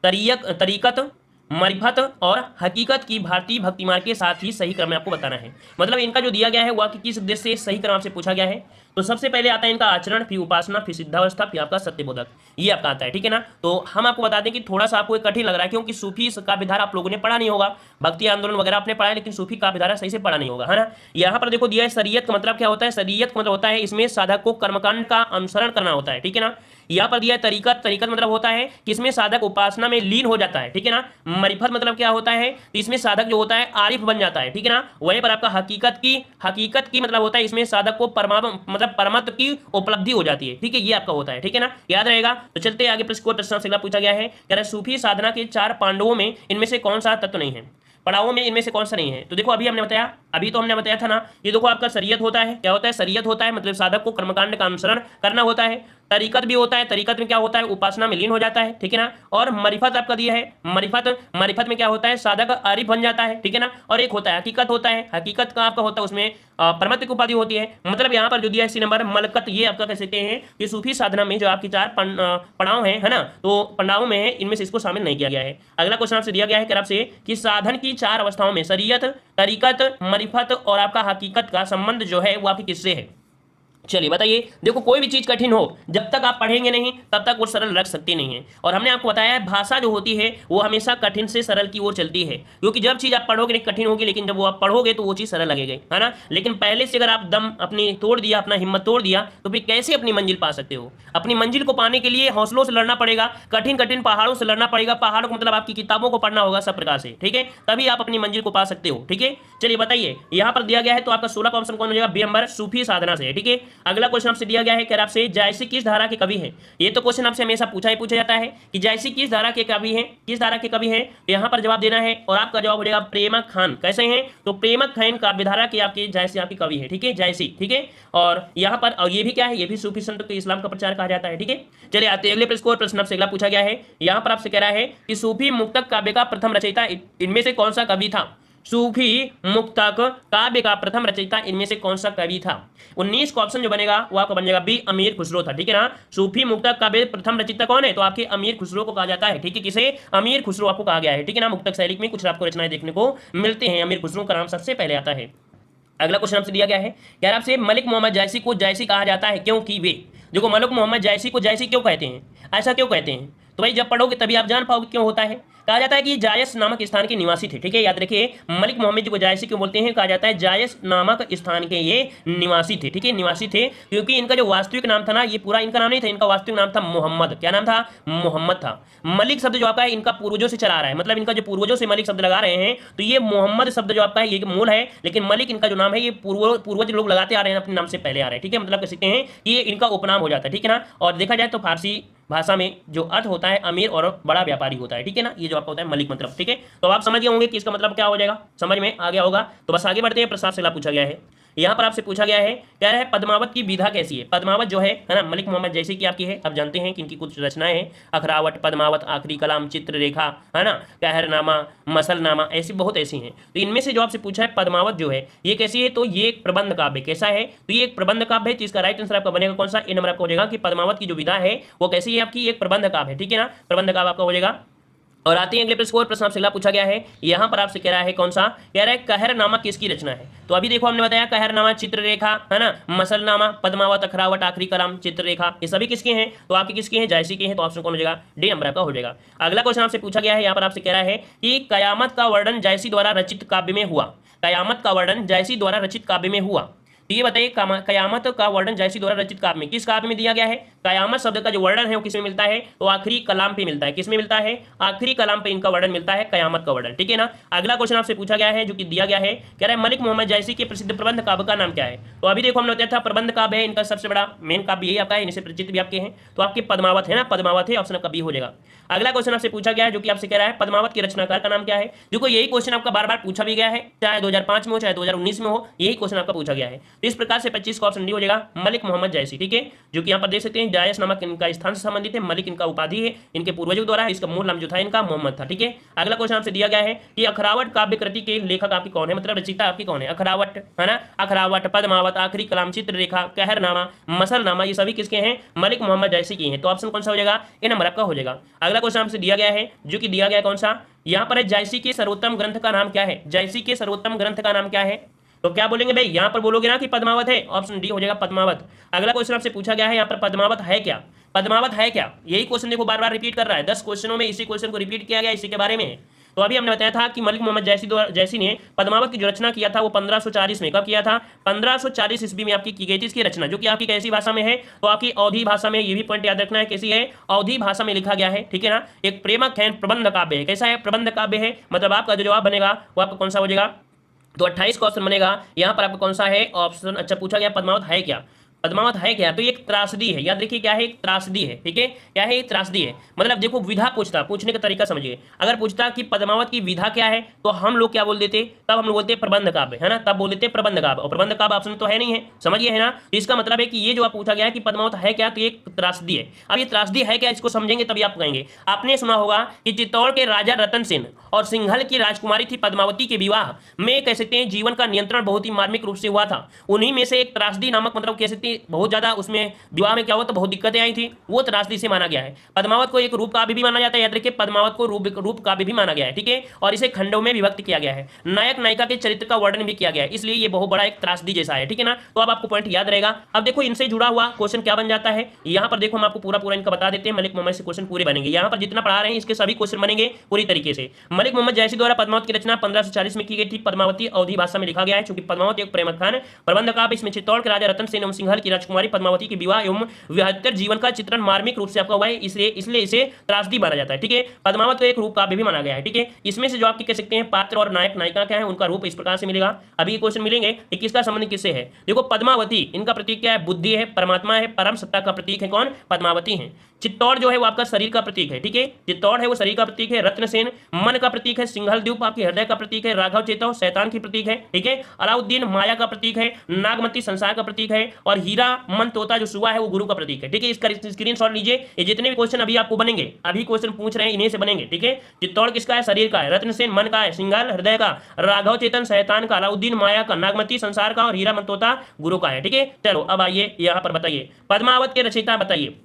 तरीकत, मरिफत और हकीकत की भारतीय भक्ति मार्ग के साथ ही सही क्रम में आपको बताना है। मतलब इनका जो दिया गया है वह किस उद्देश्य से सही क्रम से पूछा गया है। तो सबसे पहले आता है इनका आचरण, फिर उपासना, फिर सिद्धावस्था, फिर आपका सत्यबोधक, ये आपका आता है। ठीक है ना, तो हम आपको बता दें कि थोड़ा सा आपको कठिन लग रहा है क्योंकि सूफी का विधारा आप लोगों ने पढ़ा नहीं होगा, भक्ति आंदोलन वगैरह आपने पढ़ा है, लेकिन सूफी का विधारा सही से पढ़ा नहीं होगा, है ना। यहाँ पर देखो दिया है शरीयत का मतलब क्या होता है? शरीयत का मतलब होता है इसमें साधक को कर्मकांड का अनुसरण करना होता है। ठीक है ना, यहाँ पर दिया है तरीकत, तरीकत मतलब होता है कि इसमें साधक उपासना में लीन हो जाता है। ठीक है ना, मरिफत मतलब क्या होता है? तो इसमें साधक जो होता है आरिफ बन जाता है। ठीक है ना, वहीं पर आपका हकीकत की मतलब होता है इसमें साधक को परमात्म की उपलब्धि हो जाती है। ठीक है, ये आपका होता है। ठीक है ना, याद रहेगा। तो चलते आगे प्रश्न से पूछा गया है, कह रहा है सूफी साधना के 4 पांडवों में इनमें से कौन सा तत्व नहीं है? पड़ावों में इनमें से कौन सा नहीं है? तो देखो अभी हमने बताया, अभी तो हमने बताया था ना, ये देखो आपका शरीयत होता है। क्या होता है? शरीयत होता है, मतलब साधक को कर्मकांड का अनुसरण करना होता है। तरीकत भी होता है, तरीकत में क्या होता है? उपासना में लीन हो जाता है। ठीक है ना, और मरिफत आपका दिया है, मरिफत में क्या होता है? साधक आरिफ बन जाता है। ठीक है ना, और एक होता है हकीकत होता है, हकीकत का आपका होता है उसमें परमात्म की उपाधि होती है। मतलब यहाँ पर जो दिया है सी नंबर मलकत, ये आपका कह सकते हैं कि सूफी साधना में जो आपकी 4 पड़ाव है ना, तो पड़ाव में है, इनमें से इसको शामिल नहीं किया गया है। अगला क्वेश्चन आपसे दिया गया है कि आपसे कि साधन की 4 अवस्थाओं में शरीयत, तरीकत, मरिफत और आपका हकीकत का संबंध जो है वो आपकी किससे है? चलिए बताइए। देखो कोई भी चीज कठिन हो, जब तक आप पढ़ेंगे नहीं तब तक वो सरल रख सकती नहीं है। और हमने आपको बताया है भाषा जो होती है वो हमेशा कठिन से सरल की ओर चलती है, क्योंकि जब चीज आप पढ़ोगे नहीं कठिन होगी, लेकिन जब वो आप पढ़ोगे तो वो चीज सरल लगेगी, है ना। लेकिन पहले से अगर आप दम अपनी तोड़ दिया, अपना हिम्मत तोड़ दिया, तो फिर कैसे अपनी मंजिल पा सकते हो? अपनी मंजिल को पाने के लिए हौसलों से लड़ना पड़ेगा, कठिन कठिन पहाड़ों से लड़ना पड़ेगा। पहाड़ों को मतलब आपकी किताबों को पढ़ना होगा सब प्रकार से, ठीक है, तभी आप अपनी मंजिल को पा सकते हो। ठीक है, चलिए बताइए। यहाँ पर दिया गया है तो आपका 16 का ऑप्शन कौन हो जाएगा? बी नंबर, सूफी साधना से। ठीक है, अगला क्वेश्चन आपसे दिया गया है कि आपसे जायसी किस धारा के कवि हैं? ये तो क्वेश्चन आपसे हमेशा पूछा जाता है कि जायसी किस धारा के कवि हैं, किस धारा के कवि हैं। तो यहाँ पर जवाब देना है और आपका जवाब हो जाएगा प्रेमक खान। कैसे हैं? तो प्रेमक खान काव्य धारा के आपके जायसी आपकी कवि है। ठीक है, जायसी। ठीक है, और यहाँ पर और ये भी क्या है? ये भी सूफी संत के इस्लाम का प्रचार कहा जाता है। ठीक है, चलिए आते अगले प्रश्न आपसे अगला पूछा गया है। यहाँ पर आपसे कह रहा है कि सूफी मुक्तक काव्य का प्रथम रचयिता इनमें से कौन सा कवि था? सूफी मुक्तक काव्य का प्रथम रचयिता इनमें से कौन सा कवि था? 19 का ऑप्शन जो बनेगा वो आपका बन जाएगा बी, अमीर खुसरो था। ठीक है ना, सूफी मुक्तक काव्य प्रथम रचयिता कौन है? तो आपके अमीर खुसरो को कहा जाता है। ठीक है, किसे? अमीर खुसरो आपको कहा गया है। ठीक है ना, मुक्तक शैली में कुछ आपको रचनाएं देखने को मिलते हैं, अमीर खुसरो का नाम सबसे पहले आता है। अगला क्वेश्चन आपसे दिया गया है, यार आपसे मलिक मोहम्मद जायसी को जायसी कहा जाता है क्योंकि वे, देखो मलिक मोहम्मद जायसी को जायसी क्यों कहते हैं? ऐसा क्यों कहते हैं? तो भाई जब पढ़ोगे तभी आप जान पाओगे क्यों होता है। कहा जाता है कि जायस नामक स्थान के निवासी थे। ठीक है, याद रखिए मलिक मोहम्मद जी को जायसी क्यों बोलते हैं? कहा जाता है जायस नामक स्थान के ये निवासी थे। ठीक है, निवासी थे क्योंकि इनका जो वास्तविक नाम था ना, ये पूरा इनका नाम नहीं था, इनका वास्तविक नाम था मोहम्मद। क्या नाम था? मोहम्मद था। मलिक शब्द जो आपका है इनका पूर्वजों से चला रहा है, मतलब इनका जो पूर्वजों से मलिक शब्द लगा रहे हैं, तो ये मोहम्मद शब्द जो आपका है ये मूल है, लेकिन मलिक इनका जो नाम है ये पूर्वज लोग लगाते आ रहे हैं, अपने नाम से पहले आ रहे हैं। ठीक है, मतलब कह सकते हैं ये इनका उपनाम हो जाता है। ठीक है ना, और देखा जाए तो फारसी भाषा में जो अर्थ होता है अमीर और बड़ा व्यापारी होता है। ठीक है ना, ये जो आपका होता है मलिक मतलब। ठीक है, तो आप समझ गए होंगे कि इसका मतलब क्या हो जाएगा, समझ में आ गया होगा। तो बस आगे बढ़ते हैं, प्रश्न से पूछा गया है। यहाँ पर आपसे पूछा गया है, कह रहा है पद्मावत की विधा कैसी है। पद्मावत जो है ना, मलिक मोहम्मद जैसी की आपकी है, आप जानते हैं कि इनकी कुछ रचनाएं हैं, अखरावट, पद्मावत, आखिरी कलाम, चित्ररेखा, है ना, कहरनामा, मसलनामा, ऐसी बहुत ऐसी हैं। तो इनमें से जो आपसे पूछा है पद्मावत जो है ये कैसी है, तो ये एक प्रबंध काव्य। कैसा है, तो ये एक प्रबंध काव्य है। तो इसका राइट आंसर आपका बनेगा कौन सा, ए नंबर आपका हो जाएगा कि पद्मावत की जो विधा है वो कैसी है आपकी, एक प्रबंध काव्य है। ठीक है ना, प्रबंध काव्य आपका हो जाएगा। और आते हैं अगले प्रश्न को। प्रश्न आपसे अगला पूछा गया है, यहाँ पर आपसे कह रहा है कौन सा, कह रहा है कहरनामा किसकी रचना है। तो अभी देखो हमने बताया कहरनामा, चित्ररेखा, है ना, मसलनामा, पद्मावत, अखरावट, आखिरी कलाम, चित्ररेखा, ये सभी किसके हैं, तो आपके किसके हैं, जायसी के हैं। तो ऑप्शन कौन हो जाएगा, डी नंबर आपका हो जाएगा। अगला क्वेश्चन आपसे पूछा गया है, यहाँ पर आपसे कह रहा है कि कयामत का वर्णन जायसी द्वारा रचित काव्य में हुआ। कयामत का वर्णन जायसी द्वारा रचित काव्य में हुआ। तो ये बताइए कयामत का वर्णन जायसी द्वारा रचित काव्य में किस काव्य में दिया गया है। कयामत शब्द का जो वर्णन है वो किसमें मिलता है, तो आखिरी कलाम पे मिलता है। किसमें मिलता है, आखिरी कलाम पे इनका वर्णन मिलता है, कयामत का वर्णन। ठीक है ना। अगला क्वेश्चन आपसे पूछा गया है जो कि दिया गया है, कह रहा है मलिक मोहम्मद जायसी के प्रसिद्ध प्रबंध काव्य का नाम क्या है। तो अभी देखो हमने बताया था प्रबंध काव्य है इनका सबसे बड़ा मेन काव्य यही आपका है, इनसे परिचित भी आपके हैं। तो आपके पद्मावत है ना, पद्मावत है, ऑप्शन आपका बी हो जाएगा। अगला क्वेश्चन आपसे पूछा गया है जो कि आपसे कह रहा है पद्मावत के रचनाकार का नाम क्या है। देखो यही क्वेश्चन आपका बार बार पूछा भी गया है, चाहे 2005 में हो चाहे 2019 में हो, यही क्वेश्चन आपका पूछा गया है। तो इस प्रकार से 25 का ऑप्शन डी हो जाएगा, मलिक मोहम्मद जायसी। ठीक है, जो कि यहाँ पर देख सकते हैं जायस नामक इनका स्थान से संबंधित है, मलिक इनका उपाधि है, इनके पूर्वजों द्वारा, इसका मूल नाम जो था इनका मोहम्मद था। ठीक है। अगला क्वेश्चन आपसे दिया गया है कि अखरावट काव्य कृति के लेखक आपकी कौन है, मतलब रचयिता आपकी कौन है। अखरावट, है ना, अखरावट, पद्मावत, आखिरी कलाम, चित्ररेखा, कहरनामा, मसलनामा, ये सभी किसके हैं, मलिक मोहम्मद जायसी की हैं। तो ऑप्शन कौन सा हो जाएगा, ए नंबर आपका हो जाएगा। अगला क्वेश्चन आपसे दिया गया है जो कि दिया गया कौन सा, यहाँ पर है जायसी के सर्वोत्तम ग्रंथ का नाम क्या है। जायसी के सर्वोत्तम ग्रंथ का नाम क्या है, तो क्या बोलेंगे भाई, यहाँ पर बोलोगे ना कि पद्मावत है, ऑप्शन डी हो जाएगा पद्मावत। अगला क्वेश्चन आपसे पूछा गया है यहाँ पर पद्मावत है क्या, पद्मावत है क्या, यही क्वेश्चन देखो बार बार रिपीट कर रहा है, 10 क्वेश्चनों में इसी क्वेश्चन को रिपीट किया गया, इसी के बारे में। तो अभी हमने बताया था कि मलिक मोहम्मद जायसी ने पद्मावत की जो रचना किया था वो 1540 में, कब किया था, 1540 ईस्वी में आपकी की गई थी इसकी रचना, जो कि आपकी कैसी भाषा में है, तो आपकी अवधी भाषा में। ये भी पॉइंट याद रखना है, कैसी है, अवधी भाषा में लिखा गया है। ठीक है ना, एक प्रेमक है, प्रबंध काव्य है। कैसा है, प्रबंध काव्य है। मतलब आपका जो जवाब बनेगा वो आपका कौन सा हो जाएगा, तो 28 का ऑप्शन बनेगा। यहाँ पर आपका कौन सा है ऑप्शन, अच्छा पूछा गया पद्मावत है क्या, पद्मावत है क्या, तो ये एक त्रासदी है, याद रखिए क्या है, एक त्रासदी है। ठीक है, क्या है, एक त्रासदी है। मतलब देखो विधा पूछता, पूछने का तरीका समझिए, अगर पूछता कि पद्मावत की विधा क्या है तो हम लोग क्या बोल देते, तब हम लोग बोलते प्रबंध काव्य, है ना, तब बोल देते प्रबंध काव्य, और प्रबंध काव्य ऑप्शन तो है नहीं है, समझिए, है ना। तो इसका मतलब है कि ये जो आप पूछा गया है कि पद्मावत है क्या, तो ये एक त्रासदी है। अब ये त्रासदी है क्या, इसको समझेंगे तभी आप कहेंगे। आपने सुना होगा कि चित्तौड़ के राजा रतन सेन और सिंघल की राजकुमारी थी पद्मावती के विवाह में कह सकते हैं जीवन का नियंत्रण बहुत ही मार्मिक रूप से हुआ था। उन्हीं में से एक त्रासदी नामक, मतलब कह सकते हैं बहुत ज्यादा उसमें विवाह में क्या हुआ तो बहुत दिक्कतें आई थी, वो त्रासदी से माना गया है। पद्मावत को एक रूप काव्य भी माना जाता है, याद रखिए पद्मावत को रूप काव्य भी माना गया है। ठीक है, और इसे खंडों में विभक्त किया गया है, नायक नायिका के चरित्र का वर्णन भी किया गया है, इसलिए ये बहुत बड़ा एक त्रासदी जैसा है। ठीक है ना, तो अब आपको पॉइंट याद रहेगा। अब देखो इनसे जुड़ा हुआ क्वेश्चन क्या बन जाता है, यहाँ पर देखो हम आपको पूरा इनका बता देते हैं, मलिक मोहम्मद से क्वेश्चन पूरे बनेंगे। यहाँ पर जितना पढ़ा रहे हैं इसके सभी क्वेश्चन बनेंगे पूरी तरीके से। मलिक मोहम्मद जायसी द्वारा पद्मावत की रचना 1540 में की गई थी, पद्मावती अवधी भाषा में लिखा गया है। चूंकि पद्मावत एक प्रेमक खान प्रबंध काव्य, इसमें चित्तौड़ के राजा रतन सेन एवं सिंघल की राजकुमारी पद्मावती के विवाह एवं विहत्तर जीवन का चित्रण मार्मिक रूप से आपका हुआ है, इसलिए इसे त्रासदी माना जाता है। ठीक है, पद्मावत को एक रूप काव्य भी माना गया है। ठीक है, इसमें से जो आप कह सकते हैं पात्र और नायक नायिका क्या है उनका रूप इस प्रकार से मिलेगा। अभी क्वेश्चन मिलेंगे कि किसका संबंध किससे है। देखो पद्मावती इनका प्रतीक क्या है, बुद्धि है, परमात्मा है, परम सत्ता का प्रतीक है कौन, पद्मावती है। चित्तौड़ जो है वो आपका शरीर का प्रतीक है। ठीक है, चित्तौड़ है वो शरीर का प्रतीक है। रत्नसेन मन का प्रतीक है। सिंघल द्वीप आपके हृदय का प्रतीक है। राघव चेतव शैतान की प्रतीक है। ठीक है, अलाउद्दीन माया का प्रतीक है। नागमती संसार का प्रतीक है। और हीरा मन तोता जो सुआ है वो गुरु का प्रतीक है। ठीक है, इसका स्क्रीनशॉट लीजिए। ये जितने भी क्वेश्चन अभी आपको बनेंगे, अभी क्वेश्चन पूछ रहे हैं इन्हीं से बनेंगे। ठीक है, चित्तौड़ किसका है, शरीर का है। रत्नसेन मन का है। सिंघल हृदय का। राघव चेतन शैतान का। अलाउद्दीन माया का। नागमती संसार का। और हीरा मन तोता गुरु का है। ठीक है, चलो अब आइए यहाँ पर बताइए पद्मावत के रचयिता बताइए।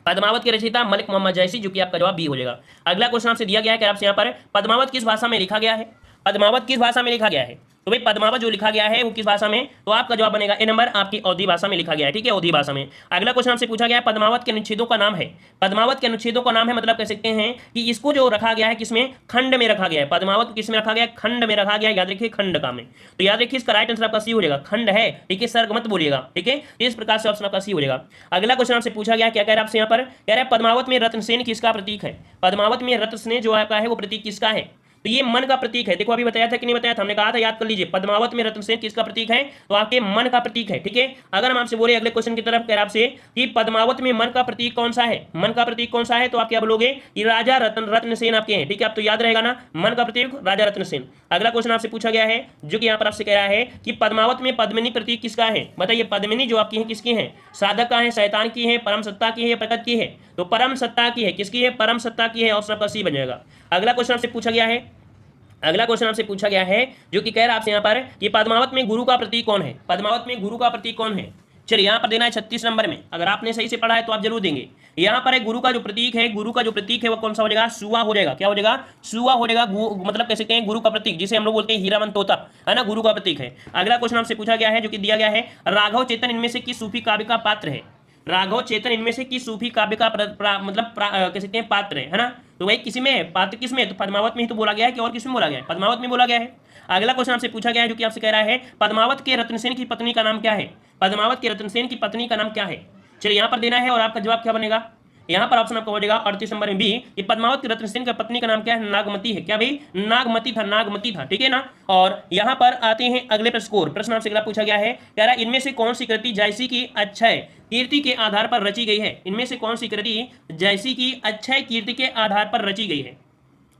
पद्मावत के रचयिता मलिक मोहम्मद जायसी, जो कि आपका जवाब बी हो जाएगा। अगला क्वेश्चन आपसे दिया गया है कि आपसे यहाँ पर पद्मावत किस भाषा में लिखा गया है। पद्मावत किस भाषा में लिखा गया है, तो भाई पद्मावत जो लिखा गया है वो किस भाषा में, तो आपका जवाब बनेगा ए नंबर, आपकी अवधी भाषा में लिखा गया है। ठीक है, अवधी भाषा में। अगला क्वेश्चन आपसे पूछा गया है पद्मावत के अनुच्छेदों का नाम है। पद्मावत के अनुच्छेदों का नाम है, मतलब कह सकते हैं कि इसको जो रखा गया है किसमें, खंड में रखा गया है। पद्मावत किस में रखा गया है, खंड में रखा गया है। याद रखिए खंड का में, तो याद रखिए इसका राइट आंसर आपका सी हो जाएगा, खंड है। ठीक है, सर्ग मत बोलिएगा। ठीक है, इस प्रकार से ऑप्शन आपका सी हो जाएगा। अगला क्वेश्चन आपसे पूछा गया क्या कह रहा है आपसे यहाँ पर, कह रहा है पद्मावत में रत्नसेन किसका प्रतीक है। पद्मावत में रत्नसेन जो आपका है वो प्रतीक किसका है, तो ये मन का प्रतीक है। देखो अभी बताया था कि नहीं बताया था, हमने कहा था, याद कर लीजिए, पद्मावत में रत्नसेन किसका प्रतीक है, तो आपके मन का प्रतीक है। ठीक है, अगर हम आपसे बोले अगले क्वेश्चन की तरफ, कह रहा आपसे कि पद्मावत में मन का प्रतीक कौन सा है, मन का प्रतीक कौन सा है, तो आप क्या बोलोगे कि राजा रत्नसेन आपके हैं। ठीक है, आप तो याद रहेगा ना, मन का प्रतीक राजा रत्नसेन। अगला क्वेश्चन आपसे पूछा गया है जो कि यहाँ पर आपसे कह रहा है कि पद्मावत में पद्मिनी प्रतीक किसका है, बताइए पद्मिनी जो आपकी है किसकी है, साधक का है, शैतान की है, परम सत्ता की है, प्रकट की है, तो परम सत्ता की है। किसकी है, परम सत्ता की है, ऑप्शन आपका सी बन जाएगा। अगला क्वेश्चन आपसे पूछा गया है, अगला क्वेश्चन आपसे पूछा गया है जो कि कह रहा है आपसे यहाँ पर कि पद्मावत में गुरु का प्रतीक कौन है, पद्मावत में गुरु का प्रतीक कौन है। चलिए यहाँ पर देना है 36 नंबर में, अगर आपने सही से पढ़ा है तो आप जरूर देंगे। यहाँ पर है गुरु का जो प्रतीक है, गुरु का जो प्रतीक है वो कौन सा हो जाएगा, सुआ हो जाएगा। क्या हो जाएगा, सुआ हो जाएगा। मतलब कह सकते हैं गुरु का प्रतीक, जिसे हम लोग बोलते हैं हीरामन तोता, है ना, गुरु का प्रतीक है। अगला क्वेश्चन आपसे पूछा गया है जो कि दिया गया है, राघव चेतन इनमें से किस सूफी काव्य का पात्र है, राघव चेतन इनमें से किस सूफी काव्य का कह सकते हैं पात्र है ना, तो वही किसी में है, पात्र किस में, तो पद्मावत में ही तो बोला गया है कि और किस में बोला गया है, पद्मावत में बोला गया है। अगला क्वेश्चन आपसे पूछा गया है जो कि आपसे कह रहा है पद्मावत के रत्नसेन की पत्नी का नाम क्या है, पद्मावत के रत्नसेन की पत्नी का नाम क्या है। चलिए यहाँ पर देना है और आपका जवाब क्या बनेगा, यहाँ पर ऑप्शन आपका हो जाएगा 38 नंबर में बी, कि पद्मावत की रत्नसेन का पत्नी का नाम क्या है, नागमती है। क्या भाई, नागमती था, नागमती था। ठीक है ना। और यहाँ पर आते हैं अगले प्रश्न को, प्रश्न आपसे अगला पूछा गया है, कह रहा है इनमें से कौन सी कृति जैसी की अक्षय कीर्ति के आधार पर रची गई है, इनमें से कौन सी कृति जैसी की अक्षय कीर्ति के आधार पर रची गई है,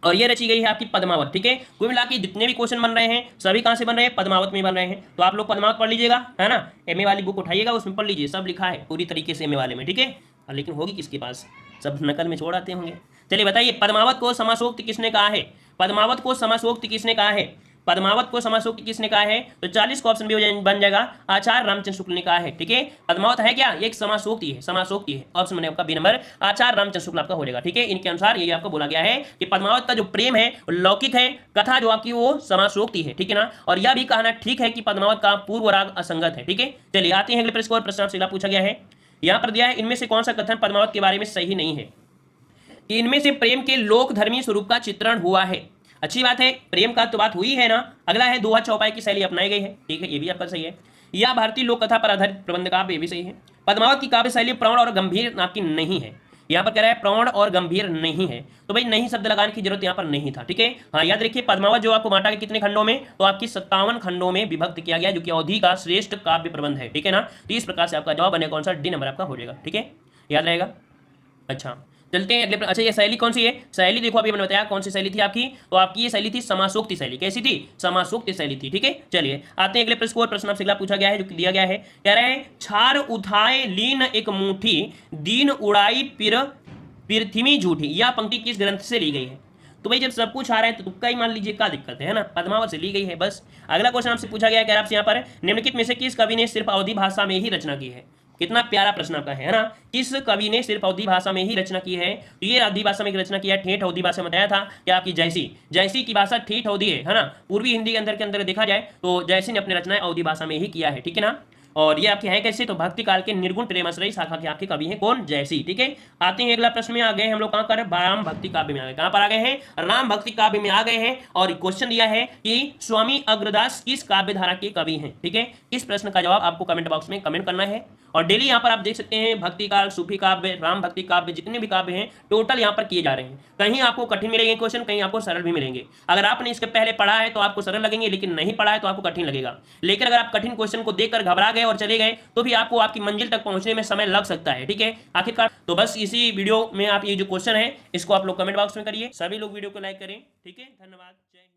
और ये रची गई है आपकी पद्मावत। ठीक है, कुल मिला के जितने भी क्वेश्चन बन रहे हैं सभी कहाँ से बन रहे हैं, पद्मावत में बन रहे हैं। तो आप लोग पद्मावत पढ़ लीजिएगा, है ना, एमए वाली बुक उठाइएगा, उसमें पढ़ लीजिए, सब लिखा है पूरी तरीके से एमए वाले में। ठीक है, लेकिन होगी किसके पास, सब नकल में छोड़ आते होंगे। चलिए बताइए पद्मावत को समासोक्त किसने कहा है, पद्मावत को समासोक्त किसने कहा है, पद्मावत को समासोक्त किसने कहा है, तो 40 का ऑप्शन भी बन जाएगा, आचार्य रामचंद्र शुक्ल ने कहा है। ठीक है, पद्मावत है क्या, एक समासोक्ति है, समासोक्ति है, ऑप्शन बने आपका बी नंबर, आचार्य रामचंद्र शुक्ल आपका हो जाएगा। ठीक है, इनके अनुसार ये आपको बोला गया है कि पद्मावत का जो प्रेम है लौकिक है, कथा जो आपकी वो समासोक्ति है। ठीक है ना, और यह भी कहना ठीक है कि पद्मावत का पूर्व राग असंगत है। ठीक है, चलिए आते हैं अगले प्रश्न को, प्रश्न आपसे पूछा गया है, यहाँ पर दिया है इनमें से कौन सा कथन पद्मावत के बारे में सही नहीं है, कि इनमें से प्रेम के लोकधर्मी स्वरूप का चित्रण हुआ है। अच्छी बात है, प्रेम का तो बात हुई है ना। अगला है दोहा चौपाई की शैली अपनाई गई है। ठीक है, ये भी आपका सही है। यह भारतीय लोक कथा पर आधारित प्रबंध काव्य, ये भी सही है। पद्मावत की काव्य शैली प्रौढ़ और गंभीर आपकी नहीं है, यहाँ पर कह रहा है प्रौढ़ और गंभीर नहीं है, तो भाई नहीं शब्द लगाने की जरूरत यहाँ पर नहीं था। ठीक है, हाँ याद रखिए पद्मावत जो आपको बांटा के कितने खंडों में, तो आपकी 57 खंडों में विभक्त किया गया, जो कि अवधि का श्रेष्ठ काव्य प्रबंध है। ठीक है ना, तो इस प्रकार से आपका जवाब बनेगा कौन सा, डी नंबर आपका हो जाएगा। ठीक है, याद रहेगा। अच्छा चलते हैं अगले। अच्छा ये शैली कौन सी है, शैली देखो अभी मैंने बताया कौन सी शैली थी आपकी, तो आपकी ये शैली थी समासोक्ति शैली। कैसी थी, समासोक्ति शैली थी। ठीक है, चलिए आते हैं अगले प्रश्न को, प्रश्न आपसे अगला पूछा गया है जो दिया गया है, कह रहे हैं छार उठाए लीन एक मुट्ठी दीन उड़ाई पृथ्वी झूठी, यह पंक्ति किस ग्रंथ से ली गई है। तो भाई जब सब कुछ आ रहा है तो तुक्का ही मान लीजिए, क्या दिक्कत है ना, पद्मावत से ली गई है बस। अगला क्वेश्चन आपसे पूछा गया है आपसे यहाँ पर, निम्नलिखित में से किस कवि ने सिर्फ अवधि भाषा में ही रचना की है। कितना प्यारा प्रश्न आपका है ना, किस कवि ने सिर्फ अवधि भाषा में ही रचना की है, तो ये अवधि भाषा में रचना किया है, ठेठ अवधि भाषा में बताया था कि आपकी जैसी की भाषा ठेठ अवधि है ना, पूर्वी हिंदी के अंदर देखा जाए तो जैसी ने अपनी रचनाएं अवधि भाषा में ही किया है। ठीक है ना, और ये आपके हैं कैसे, तो भक्ति काल के निर्गुण प्रेमाश्रयी शाखा के आपके कवि हैं कौन, जयसी। ठीक है, आते हैं अगला प्रश्न में आ गए हम लोग, कहाँ पर राम भक्ति काव्य में आ गए, कहाँ पर आ गए हैं, राम भक्ति काव्य में आ गए हैं। और क्वेश्चन दिया है कि स्वामी अग्रदास किस काव्य धारा के कवि हैं। ठीक है, इस प्रश्न का जवाब आपको कमेंट बॉक्स में कमेंट करना है। और डेली यहाँ पर आप देख सकते हैं भक्ति काल, सूफी काव्य, राम भक्ति काव्य, जितने भी काव्य हैं टोटल यहाँ पर किए जा रहे हैं। कहीं आपको कठिन मिलेंगे क्वेश्चन, कहीं आपको सरल भी मिलेंगे। अगर आपने इसके पहले पढ़ा है तो आपको सरल लगेंगे, लेकिन नहीं पढ़ा है तो आपको कठिन लगेगा। लेकिन अगर आप कठिन क्वेश्चन को देखकर घबरा गए और चले गए तो भी आपको आपकी मंजिल तक पहुंचने में समय लग सकता है। ठीक है, आखिरकार तो बस इसी वीडियो में आप ये जो क्वेश्चन है इसको आप लोग कमेंट बॉक्स में करिए, सभी लोग वीडियो को लाइक करें। ठीक है, धन्यवाद, जय हिंद।